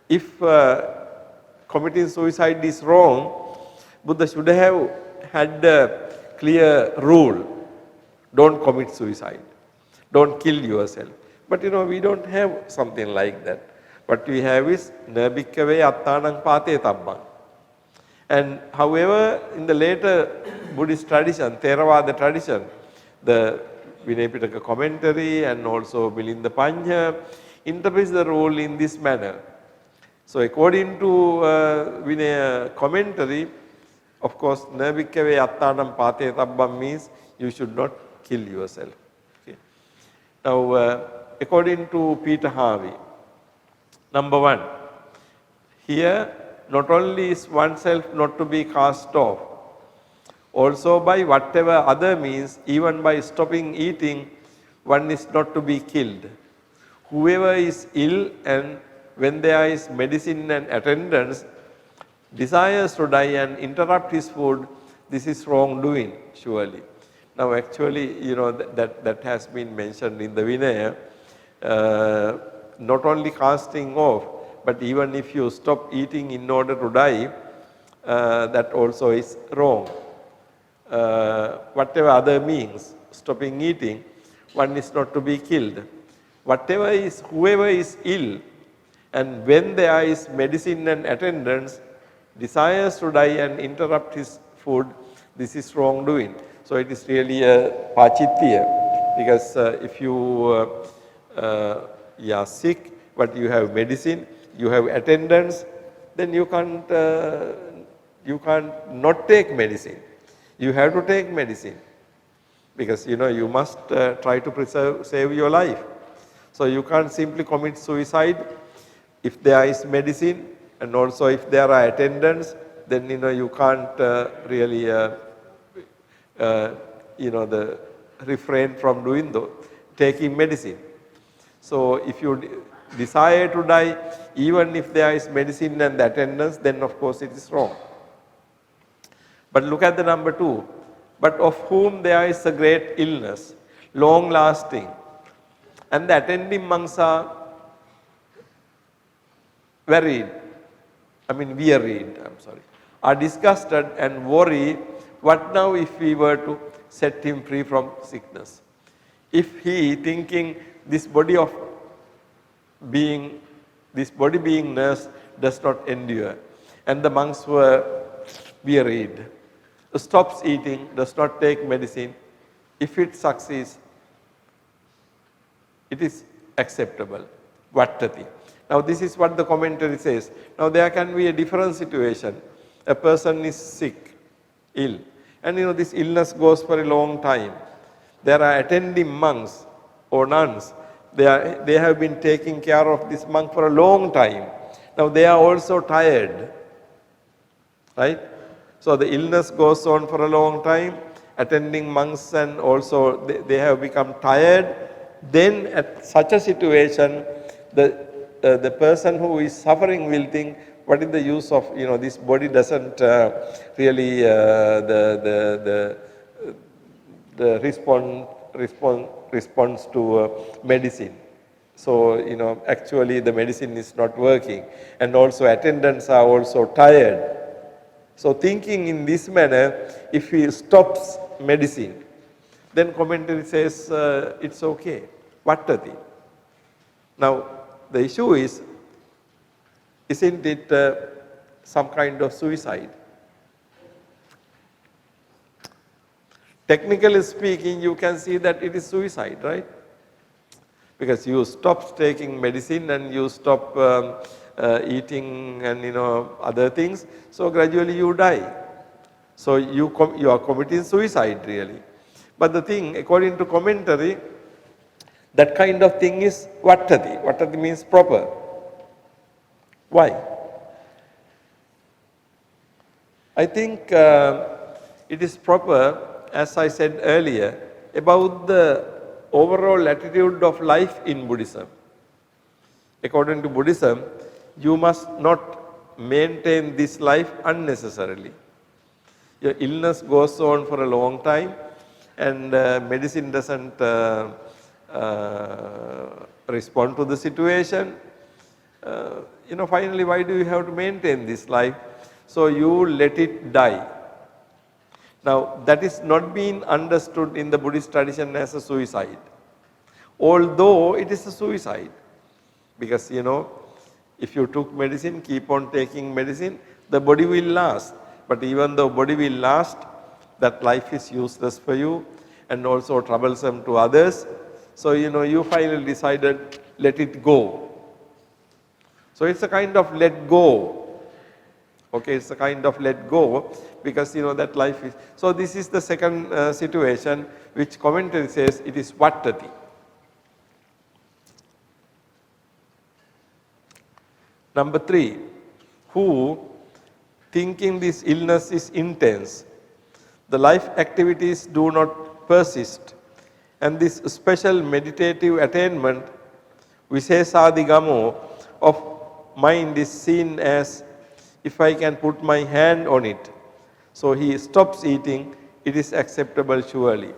if committing suicide is wrong, Buddha should have had a clear rule. Don't commit suicide. Don't kill yourself. But we don't have something like that. What we have is Na bhikkhave attanang pate tabbang. And however, in the later Buddhist tradition, Theravada tradition, the Vinaya Pitaka commentary and also Milinda Pancha interprets the rule in this manner. So according to Vinaya commentary, of course, Na bhikkhave attanam pate tabbam means you should not kill yourself. Okay. Now, according to Peter Harvey, number one, here not only is oneself not to be cast off, also by whatever other means, even by stopping eating, one is not to be killed. Whoever is ill and when there is medicine and attendance, desires to die and interrupt his food, this is wrongdoing, surely. Now actually, that has been mentioned in the Vinaya, not only casting off, but even if you stop eating in order to die, that also is wrong. Whatever other means, stopping eating, one is not to be killed. Whoever is ill, and when there is medicine and attendance, desires to die and interrupt his food, this is wrongdoing. So it is really a pachitya, because if you are sick, but you have medicine, you have attendance, then you can't not take medicine. You have to take medicine, because you must try to save your life. So you can't simply commit suicide if there is medicine, and also if there are attendants, then you can't really refrain from taking medicine. So if you desire to die, even if there is medicine and the attendance, then of course it is wrong. But look at the number 2. But of whom there is a great illness, long lasting, and the attending monks are wearied, are disgusted and worry What now if we were to set him free from sickness? If he thinking this body being nursed does not endure, and the monks were wearied, stops eating, does not take medicine, if it succeeds, it is acceptable. Vattati. Now this is what the commentary says. Now there can be a different situation. A person is sick, ill, and this illness goes for a long time. There are attending monks or nuns. They have been taking care of this monk for a long time. Now they are also tired, right? So the illness goes on for a long time. Attending monks and also they have become tired. Then at such a situation, the person who is suffering will think, what is the use of this body doesn't really the response to medicine. So actually the medicine is not working, and also attendants are also tired. So thinking in this manner, if he stops medicine, then commentary says it's okay. Vattati. Now the issue is, isn't it some kind of suicide? Technically speaking, you can see that it is suicide, right? Because you stop taking medicine and you stop eating and other things, so gradually you die. So you are committing suicide really. But the thing, according to commentary, that kind of thing is vattati. Vattati means proper. Why? I think it is proper, as I said earlier, about the overall attitude of life in Buddhism. According to Buddhism, you must not maintain this life unnecessarily. Your illness goes on for a long time, and medicine doesn't respond to the situation. Finally, why do you have to maintain this life? So you let it die. Now that is not being understood in the Buddhist tradition as a suicide, although it is a suicide, because if you took medicine, keep on taking medicine, the body will last. But even though body will last, that life is useless for you and also troublesome to others. So you finally decided, let it go. So it's a kind of let go. Okay, it's a kind of let go, because that life is. So this is the second situation which commentary says it is vattati. Number 3, who thinking this illness is intense, the life activities do not persist, and this special meditative attainment, Visesadigamo, of mind is seen as, if I can put my hand on it. So he stops eating, it is acceptable surely.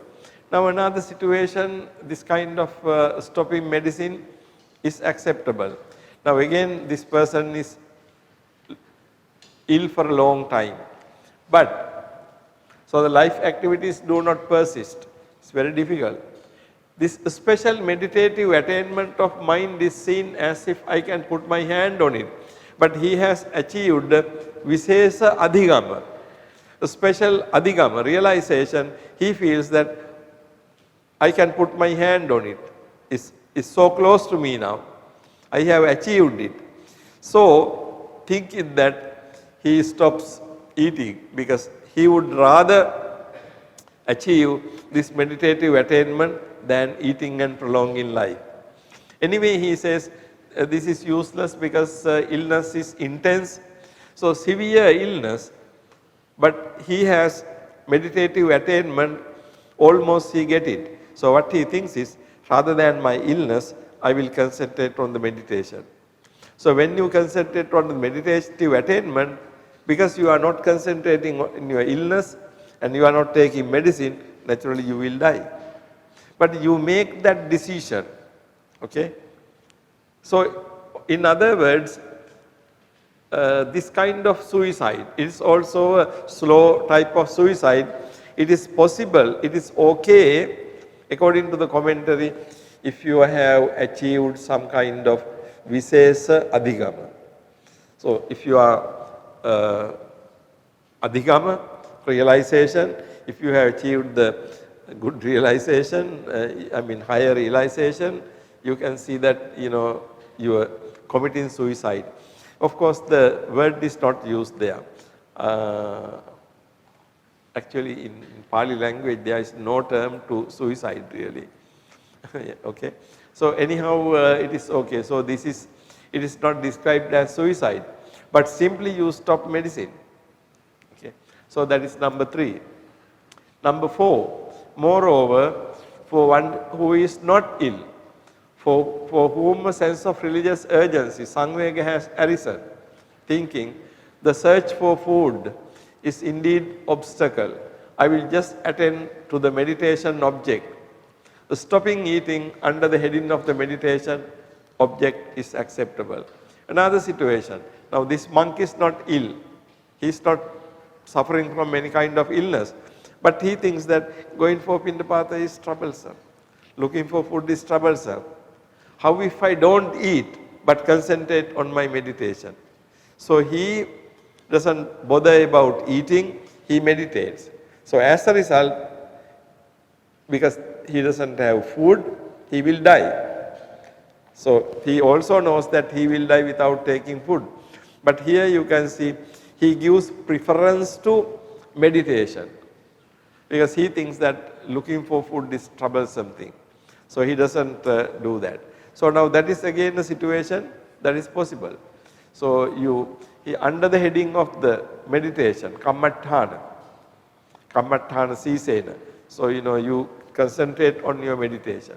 Now another situation, this kind of stopping medicine is acceptable. Now again, this person is ill for a long time, but so the life activities do not persist. It's very difficult. This special meditative attainment of mind is seen as if I can put my hand on it. But he has achieved Visesa Adhigama, a special Adhigama, realization. He feels that I can put my hand on it. It's so close to me now. I have achieved it. So thinking that he stops eating, because he would rather achieve this meditative attainment than eating and prolonging life. Anyway, he says this is useless because illness is intense. So severe illness, but he has meditative attainment, almost he get it. So what he thinks is, rather than my illness, I will concentrate on the meditation. So when you concentrate on the meditative attainment, because you are not concentrating on your illness and you are not taking medicine, naturally you will die. But you make that decision, okay? So in other words, this kind of suicide. It is also a slow type of suicide. It is possible, it is okay according to the commentary if you have achieved some kind of Visesa Adhigama. So if you are Adhigama, realization, if you have achieved the good realization, higher realization, you can see that you are committing suicide. Of course, the word is not used there. Actually, in Pali language, there is no term to suicide really. Okay. So anyhow, it is okay. So it is not described as suicide, but simply you stop medicine. Okay. So that is number 3. Number 4, moreover, for one who is not ill, for whom a sense of religious urgency, Sangvega, has arisen, thinking, the search for food is indeed obstacle. I will just attend to the meditation object. The stopping eating under the heading of the meditation object is acceptable. Another situation. Now this monk is not ill. He is not suffering from any kind of illness. But he thinks that going for Pindapata is troublesome. Looking for food is troublesome. How if I don't eat but concentrate on my meditation? So he doesn't bother about eating, he meditates. So as a result, because he doesn't have food, he will die. So he also knows that he will die without taking food. But here you can see he gives preference to meditation because he thinks that looking for food is troublesome thing. So he doesn't do that. So now that is again a situation that is possible. So under the heading of the meditation, Kammatthana Sisena. So you concentrate on your meditation.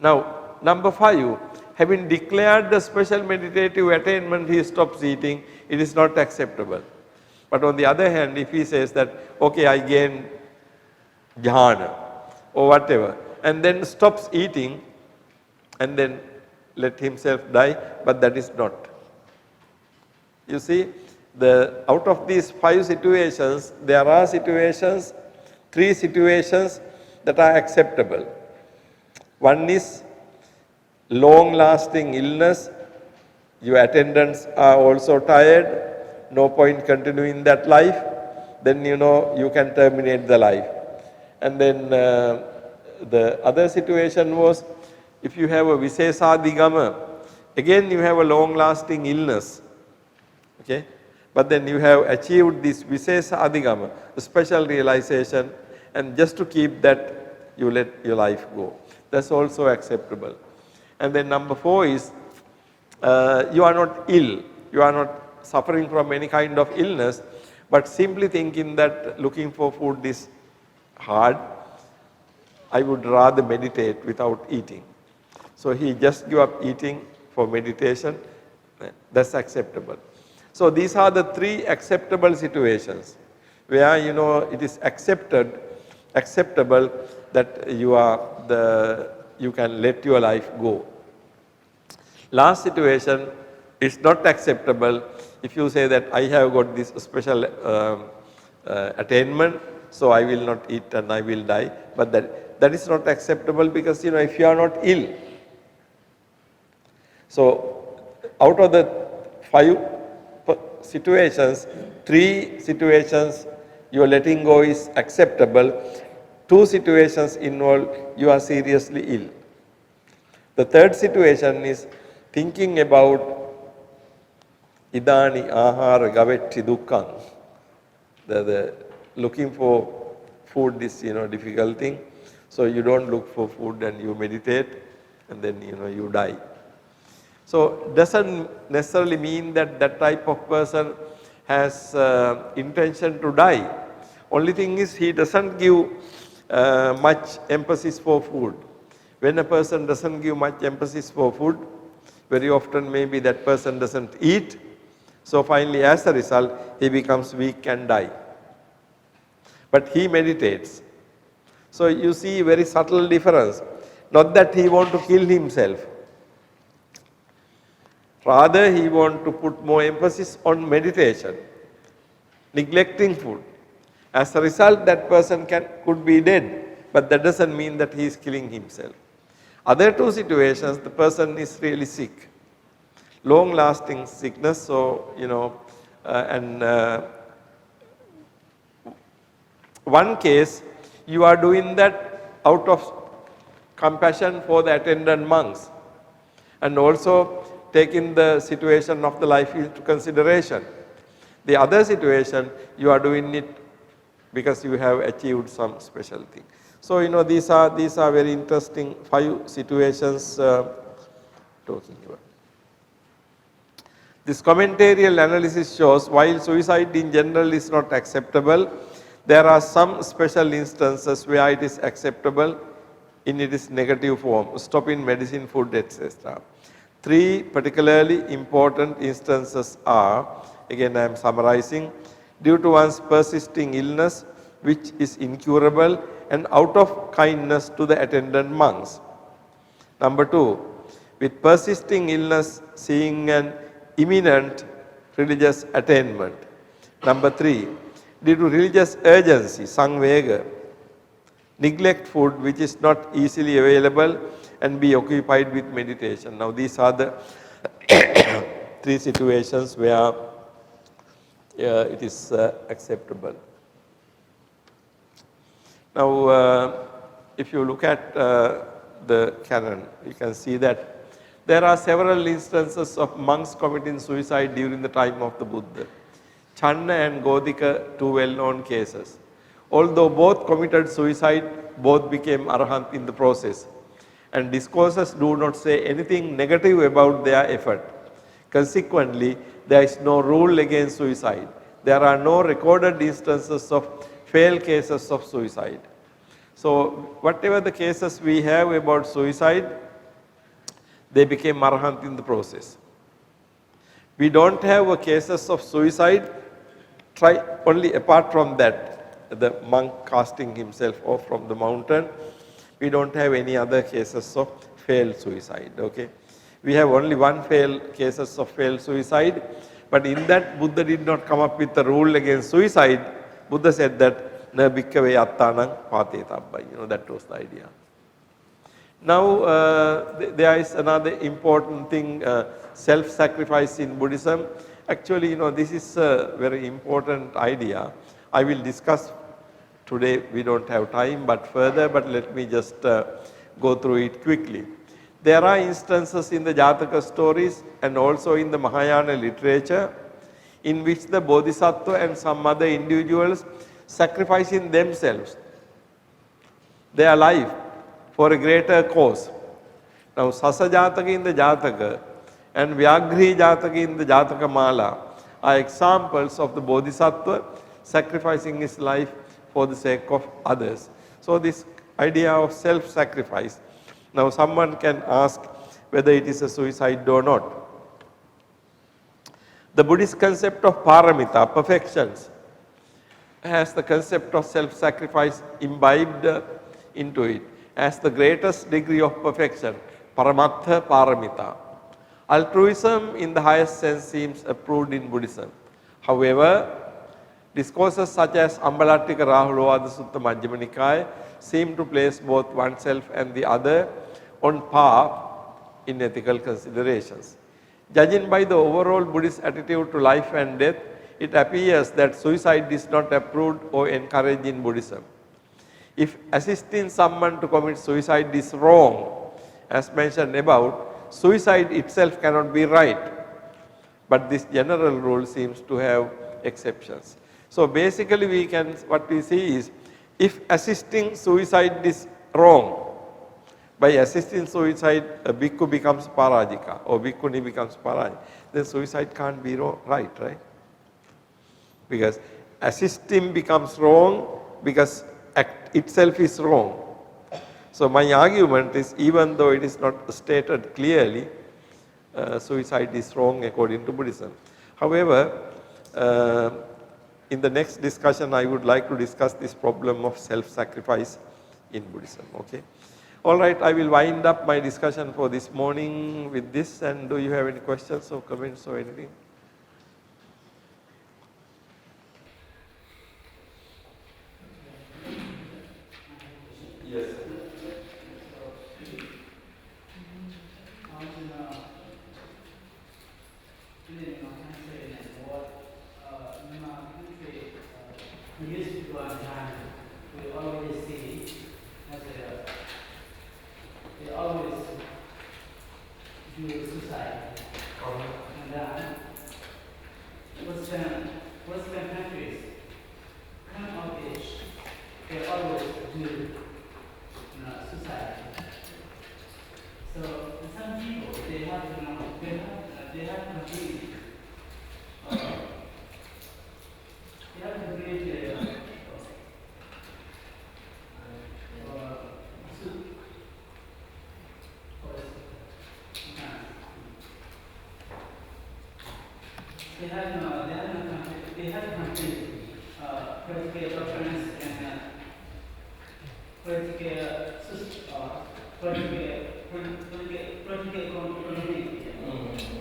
Now number 5, having declared the special meditative attainment, he stops eating, it is not acceptable. But on the other hand, if he says that, okay, I gain jhana or whatever, and then stops eating and then let himself die, but that is not. You see, out of these 5 situations, there are 3 situations that are acceptable. One is long lasting illness, your attendants are also tired, no point continuing that life, then you can terminate the life. And then the other situation was, if you have a Visesadhigama, again you have a long lasting illness, okay? But then you have achieved this Visesadhigama, a special realization, and just to keep that, you let your life go. That's also acceptable. And then number 4 is, you are not ill, you are not suffering from any kind of illness, but simply thinking that looking for food is hard, I would rather meditate without eating. So he just give up eating for meditation, that's acceptable. So these are the 3 acceptable situations where it is acceptable that you can let your life go. Last situation is not acceptable if you say that I have got this special attainment, so I will not eat and I will die, but that is not acceptable because if you are not ill. So out of the 5 situations, 3 situations your letting go is acceptable, 2 situations involve you are seriously ill. The third situation is thinking about idani ahara gavetti dukkam. The looking for food is difficult thing. So you don't look for food and you meditate and then you die. So doesn't necessarily mean that that type of person has intention to die. Only thing is he doesn't give much emphasis for food. When a person doesn't give much emphasis for food, very often maybe that person doesn't eat. So finally as a result he becomes weak and die. But he meditates. So you see very subtle difference. Not that he want to kill himself. Rather, he want to put more emphasis on meditation, neglecting food. As a result, that person could be dead, but that doesn't mean that he is killing himself. Other two situations, the person is really sick, long lasting sickness, so one case you are doing that out of compassion for the attendant monks and also taking the situation of the life into consideration. The other situation you are doing it because you have achieved some special thing. So these are very interesting 5 situations talking about. This commentarial analysis shows while suicide in general is not acceptable, there are some special instances where it is acceptable in its negative form, stopping medicine, food, etc. 3 particularly important instances are, again I am summarizing, due to one's persisting illness which is incurable and out of kindness to the attendant monks. Number 2, with persisting illness seeing an imminent religious attainment. Number 3, due to religious urgency, samvega, neglect food which is not easily available and be occupied with meditation. Now these are the 3 situations where it is acceptable. Now if you look at the canon, you can see that there are several instances of monks committing suicide during the time of the Buddha. Channa and Godika, 2 well-known cases. Although both committed suicide, both became arahant in the process. And discourses do not say anything negative about their effort. Consequently, there is no rule against suicide. There are no recorded instances of failed cases of suicide. So whatever the cases we have about suicide, they became arahant in the process. We don't have cases of suicide, only apart from that, the monk casting himself off from the mountain. We don't have any other cases of failed suicide. Okay, we have only one cases of failed suicide, but in that Buddha did not come up with a rule against suicide. Buddha said that na bhikkave attanam patetabbai. That was the idea. Now there is another important thing, self-sacrifice in Buddhism. Actually, this is a very important idea. I will discuss today, we don't have time, but further, but let me just go through it quickly. There are instances in the Jataka stories and also in the Mahayana literature in which the Bodhisattva and some other individuals sacrificing themselves, their life, for a greater cause. Now, Sasa Jataka in the Jataka and Vyagri Jataka in the Jataka Mala are examples of the Bodhisattva sacrificing his life for the sake of others. So, this idea of self-sacrifice. Now, someone can ask whether it is a suicide or not. The Buddhist concept of paramita, perfections, has the concept of self-sacrifice imbibed into it as the greatest degree of perfection, paramatha paramita. Altruism in the highest sense seems approved in Buddhism. However, discourses such as Ambalattika Rahulawada Sutta Majjhima Nikaya seem to place both oneself and the other on par in ethical considerations. Judging by the overall Buddhist attitude to life and death, it appears that suicide is not approved or encouraged in Buddhism. If assisting someone to commit suicide is wrong, as mentioned above, suicide itself cannot be right. But this general rule seems to have exceptions. So basically what we see is, if assisting suicide is wrong, by assisting suicide a bhikkhu becomes parajika or bhikkhuni becomes parajika, then suicide can't be right? Because assisting becomes wrong because act itself is wrong. So my argument is, even though it is not stated clearly, suicide is wrong according to Buddhism. However, in the next discussion I would like to discuss this problem of self-sacrifice in Buddhism. Okay. All right, I will wind up my discussion for this morning with this, and do you have any questions or comments or anything? Yes. Western countries come of age, they always do suicide. So some people they have they have complete they have complete political doctrines and political community.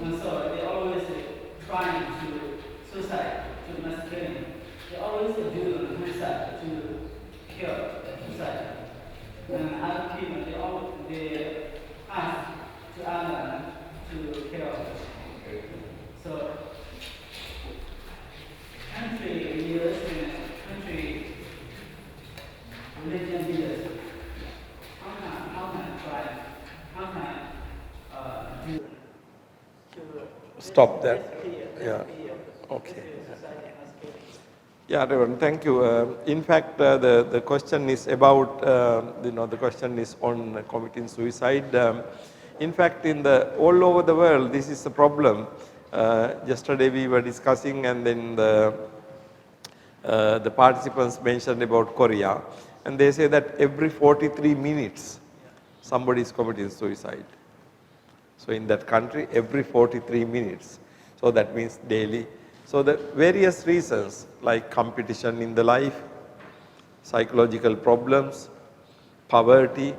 And so they always trying to suicide, to mass killing. They always do suicide to kill, suicide. And other people they ask to Allah to kill. So country leaders and country religion leaders, how can try, how can do Stop that. Yeah. Okay. Yeah, Reverend, thank you. In fact, the question is about, the question is on committing suicide. In fact, all over the world, this is a problem. Yesterday we were discussing, and then the participants mentioned about Korea, and they say that every 43 minutes somebody is committing suicide. So in that country, every 43 minutes. So that means daily. So the various reasons like competition in the life, psychological problems, poverty,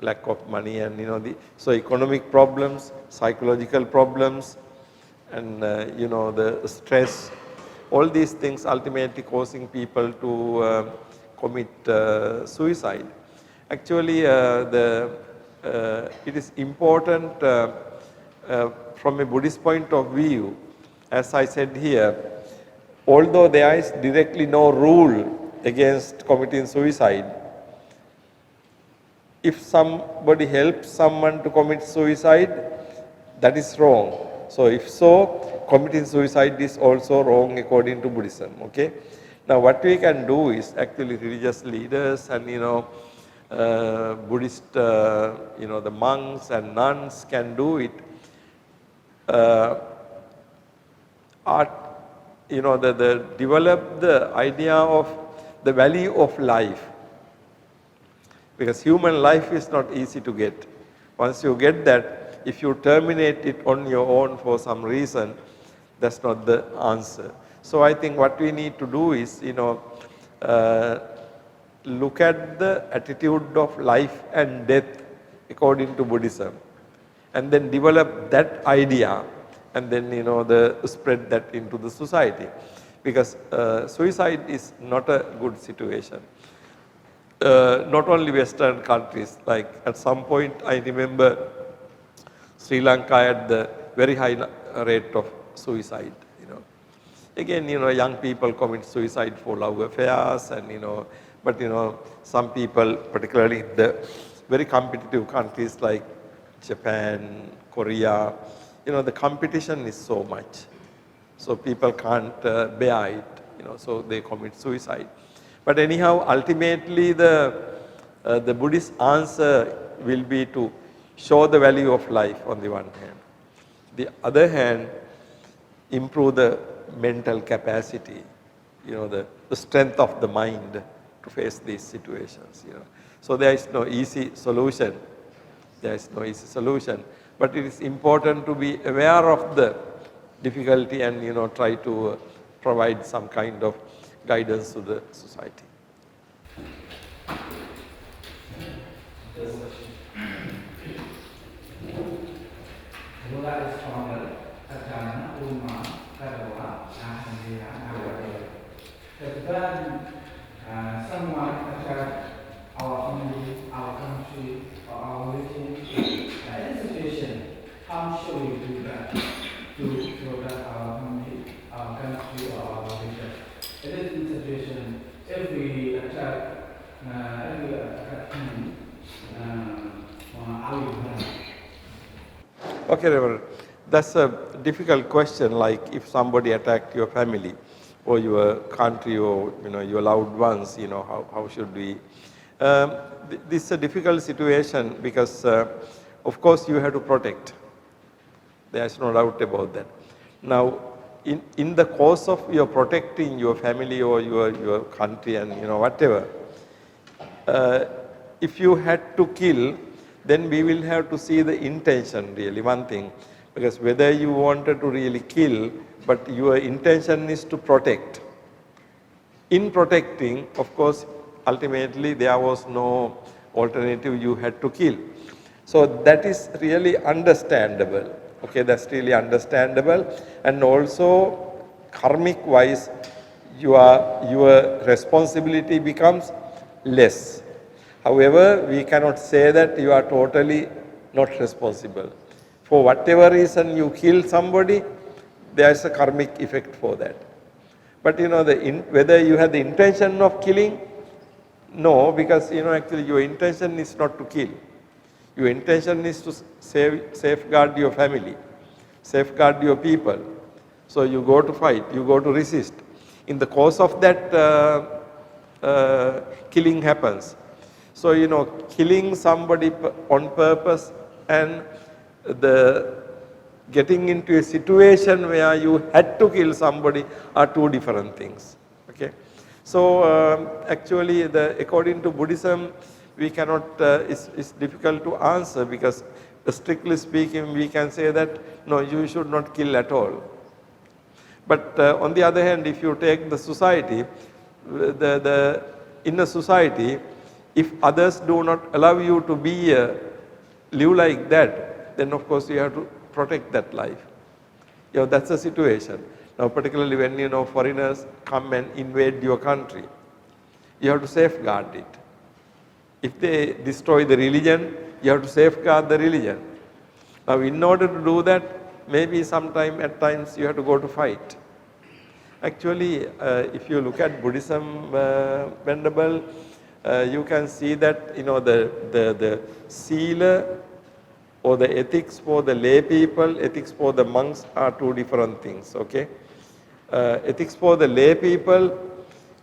lack of money, and so economic problems, psychological problems, and the stress, all these things ultimately causing people to commit suicide. Actually, it is important from a Buddhist point of view, as I said here, although there is directly no rule against committing suicide, if somebody helps someone to commit suicide, that is wrong. So if so, committing suicide is also wrong according to Buddhism. Okay. Now what we can do is actually religious leaders and Buddhist, the monks and nuns can do it. Develop the idea of the value of life, because human life is not easy to get. Once you get that, if you terminate it on your own for some reason, that's not the answer. So I think what we need to do is, look at the attitude of life and death according to Buddhism, and then develop that idea, and then spread that into the society, because suicide is not a good situation. Not only Western countries, like at some point I remember Sri Lanka had the very high rate of suicide. Again, young people commit suicide for love affairs, and but some people, particularly in the very competitive countries like Japan, Korea, the competition is so much, so people can't bear it, so they commit suicide. But anyhow, ultimately the Buddhist answer will be to show the value of life on the one hand. The other hand, improve the mental capacity, the strength of the mind to face these situations. So there is no easy solution. There is no easy solution. But it is important to be aware of the difficulty and try to provide some kind of guidance to the society. Yes. Yoga is stronger. Sajjana, Uma, Kadawa, Nahandiya, Navadeva. Then someone attack our family, our country, or our religion, any situation, how should we do that to protect our family, our country, or our religion? In this situation, if we attack, how we do. Okay, Reverend. That's a difficult question. Like if somebody attacked your family or your country or your loved ones, how should we? This is a difficult situation because, of course, you have to protect. There's no doubt about that. Now, in the course of your protecting your family or your country and whatever, if you had to kill, then we will have to see the intention really, one thing. Because whether you wanted to really kill, but your intention is to protect. In protecting, of course, ultimately there was no alternative, you had to kill. So that is really understandable. Okay, that's really understandable. And also, karmic wise, your responsibility becomes less. However, we cannot say that you are totally not responsible. For whatever reason you kill somebody, there is a karmic effect for that. But whether you have the intention of killing, no, because actually your intention is not to kill. Your intention is to safeguard your family, safeguard your people. So you go to fight, you go to resist. In the course of that, killing happens. So, killing somebody on purpose and the getting into a situation where you had to kill somebody are two different things. Okay. So, actually, according to Buddhism, we cannot, it's difficult to answer because strictly speaking, we can say that, no, you should not kill at all. But on the other hand, if you take the society, in a society, if others do not allow you to live like that, then of course you have to protect that life. That's the situation. Now, particularly when foreigners come and invade your country, you have to safeguard it. If they destroy the religion, you have to safeguard the religion. Now, in order to do that, maybe at times you have to go to fight. Actually, if you look at Buddhism, Venerable, you can see that the sila or the ethics for the lay people, ethics for the monks are two different things. Okay, ethics for the lay people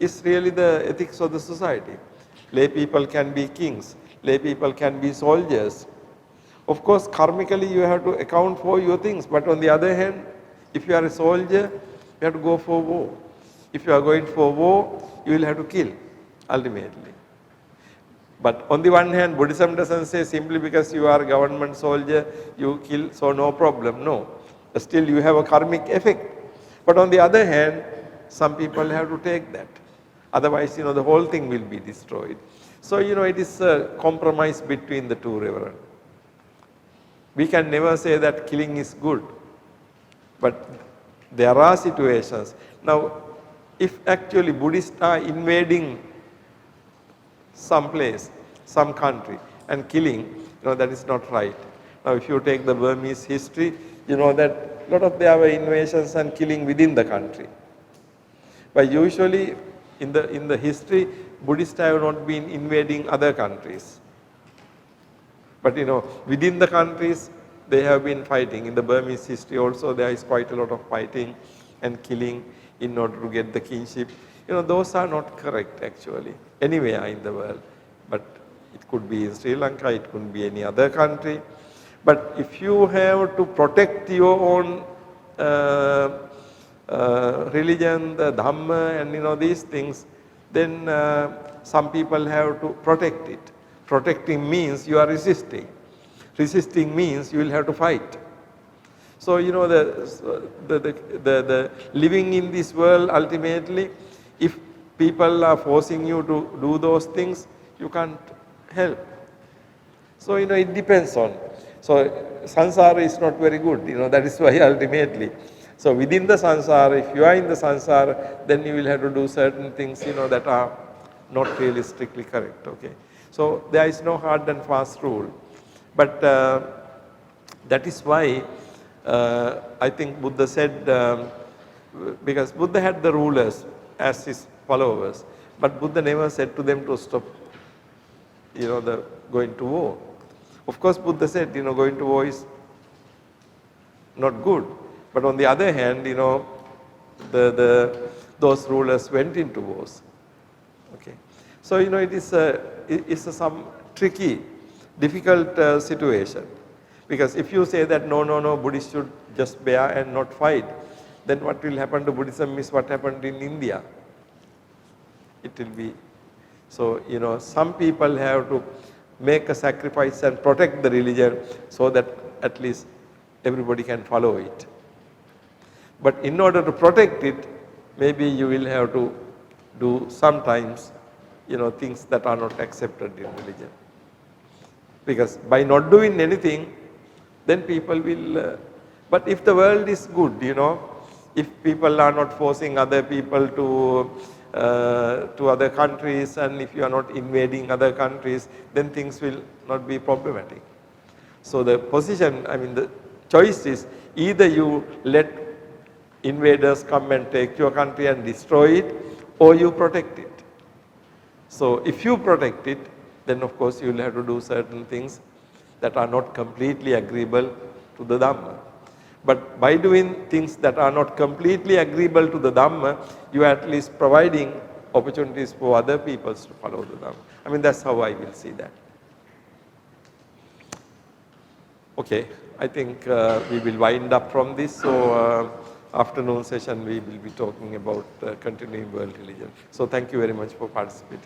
is really the ethics of the society. Lay people can be kings, lay people can be soldiers. Of course, karmically you have to account for your things, but on the other hand, if you are a soldier, you have to go for war. If you are going for war, you will have to kill ultimately. But on the one hand, Buddhism doesn't say simply because you are a government soldier, you kill, so no problem. No. Still you have a karmic effect. But on the other hand, some people have to take that. Otherwise, the whole thing will be destroyed. So, it is a compromise between the two, Reverend. We can never say that killing is good. But there are situations. Now, if actually Buddhists are invading some place, some country and killing, that is not right. Now, if you take the Burmese history, that a lot of there were invasions and killing within the country. But usually in the history, Buddhists have not been invading other countries. But within the countries, they have been fighting. In the Burmese history also, there is quite a lot of fighting and killing in order to get the kingship. Those are not correct actually, anywhere in the world. But it could be in Sri Lanka, it could be any other country. But if you have to protect your own religion, the Dhamma and these things, then some people have to protect it. Protecting means you are resisting. Resisting means you will have to fight. So, the living in this world ultimately, if people are forcing you to do those things, you can't help. So, it depends on. So samsara is not very good, that is why ultimately. So within the samsara, if you are in the samsara, then you will have to do certain things, that are not really strictly correct, okay. So there is no hard and fast rule. But that is why I think Buddha said, because Buddha had the rulers as his followers, but Buddha never said to them to stop, the going to war. Of course, Buddha said, going to war is not good. But on the other hand, those rulers went into wars. Okay. So, it is some tricky, difficult situation. Because if you say that no, Buddhists should just bear and not fight, then what will happen to Buddhism is what happened in India. It will be, so some people have to make a sacrifice and protect the religion so that at least everybody can follow it. But in order to protect it, maybe you will have to do sometimes, things that are not accepted in religion. Because by not doing anything, then people will, but if the world is good, if people are not forcing other people to other countries, and if you are not invading other countries, then things will not be problematic. So the position, the choice is either you let invaders come and take your country and destroy it, or you protect it. So if you protect it, then of course you will have to do certain things that are not completely agreeable to the Dhamma. But by doing things that are not completely agreeable to the Dhamma, you are at least providing opportunities for other people to follow the Dhamma. That's how I will see that. Okay, I think we will wind up from this. So afternoon session we will be talking about continuing world religion. So thank you very much for participating.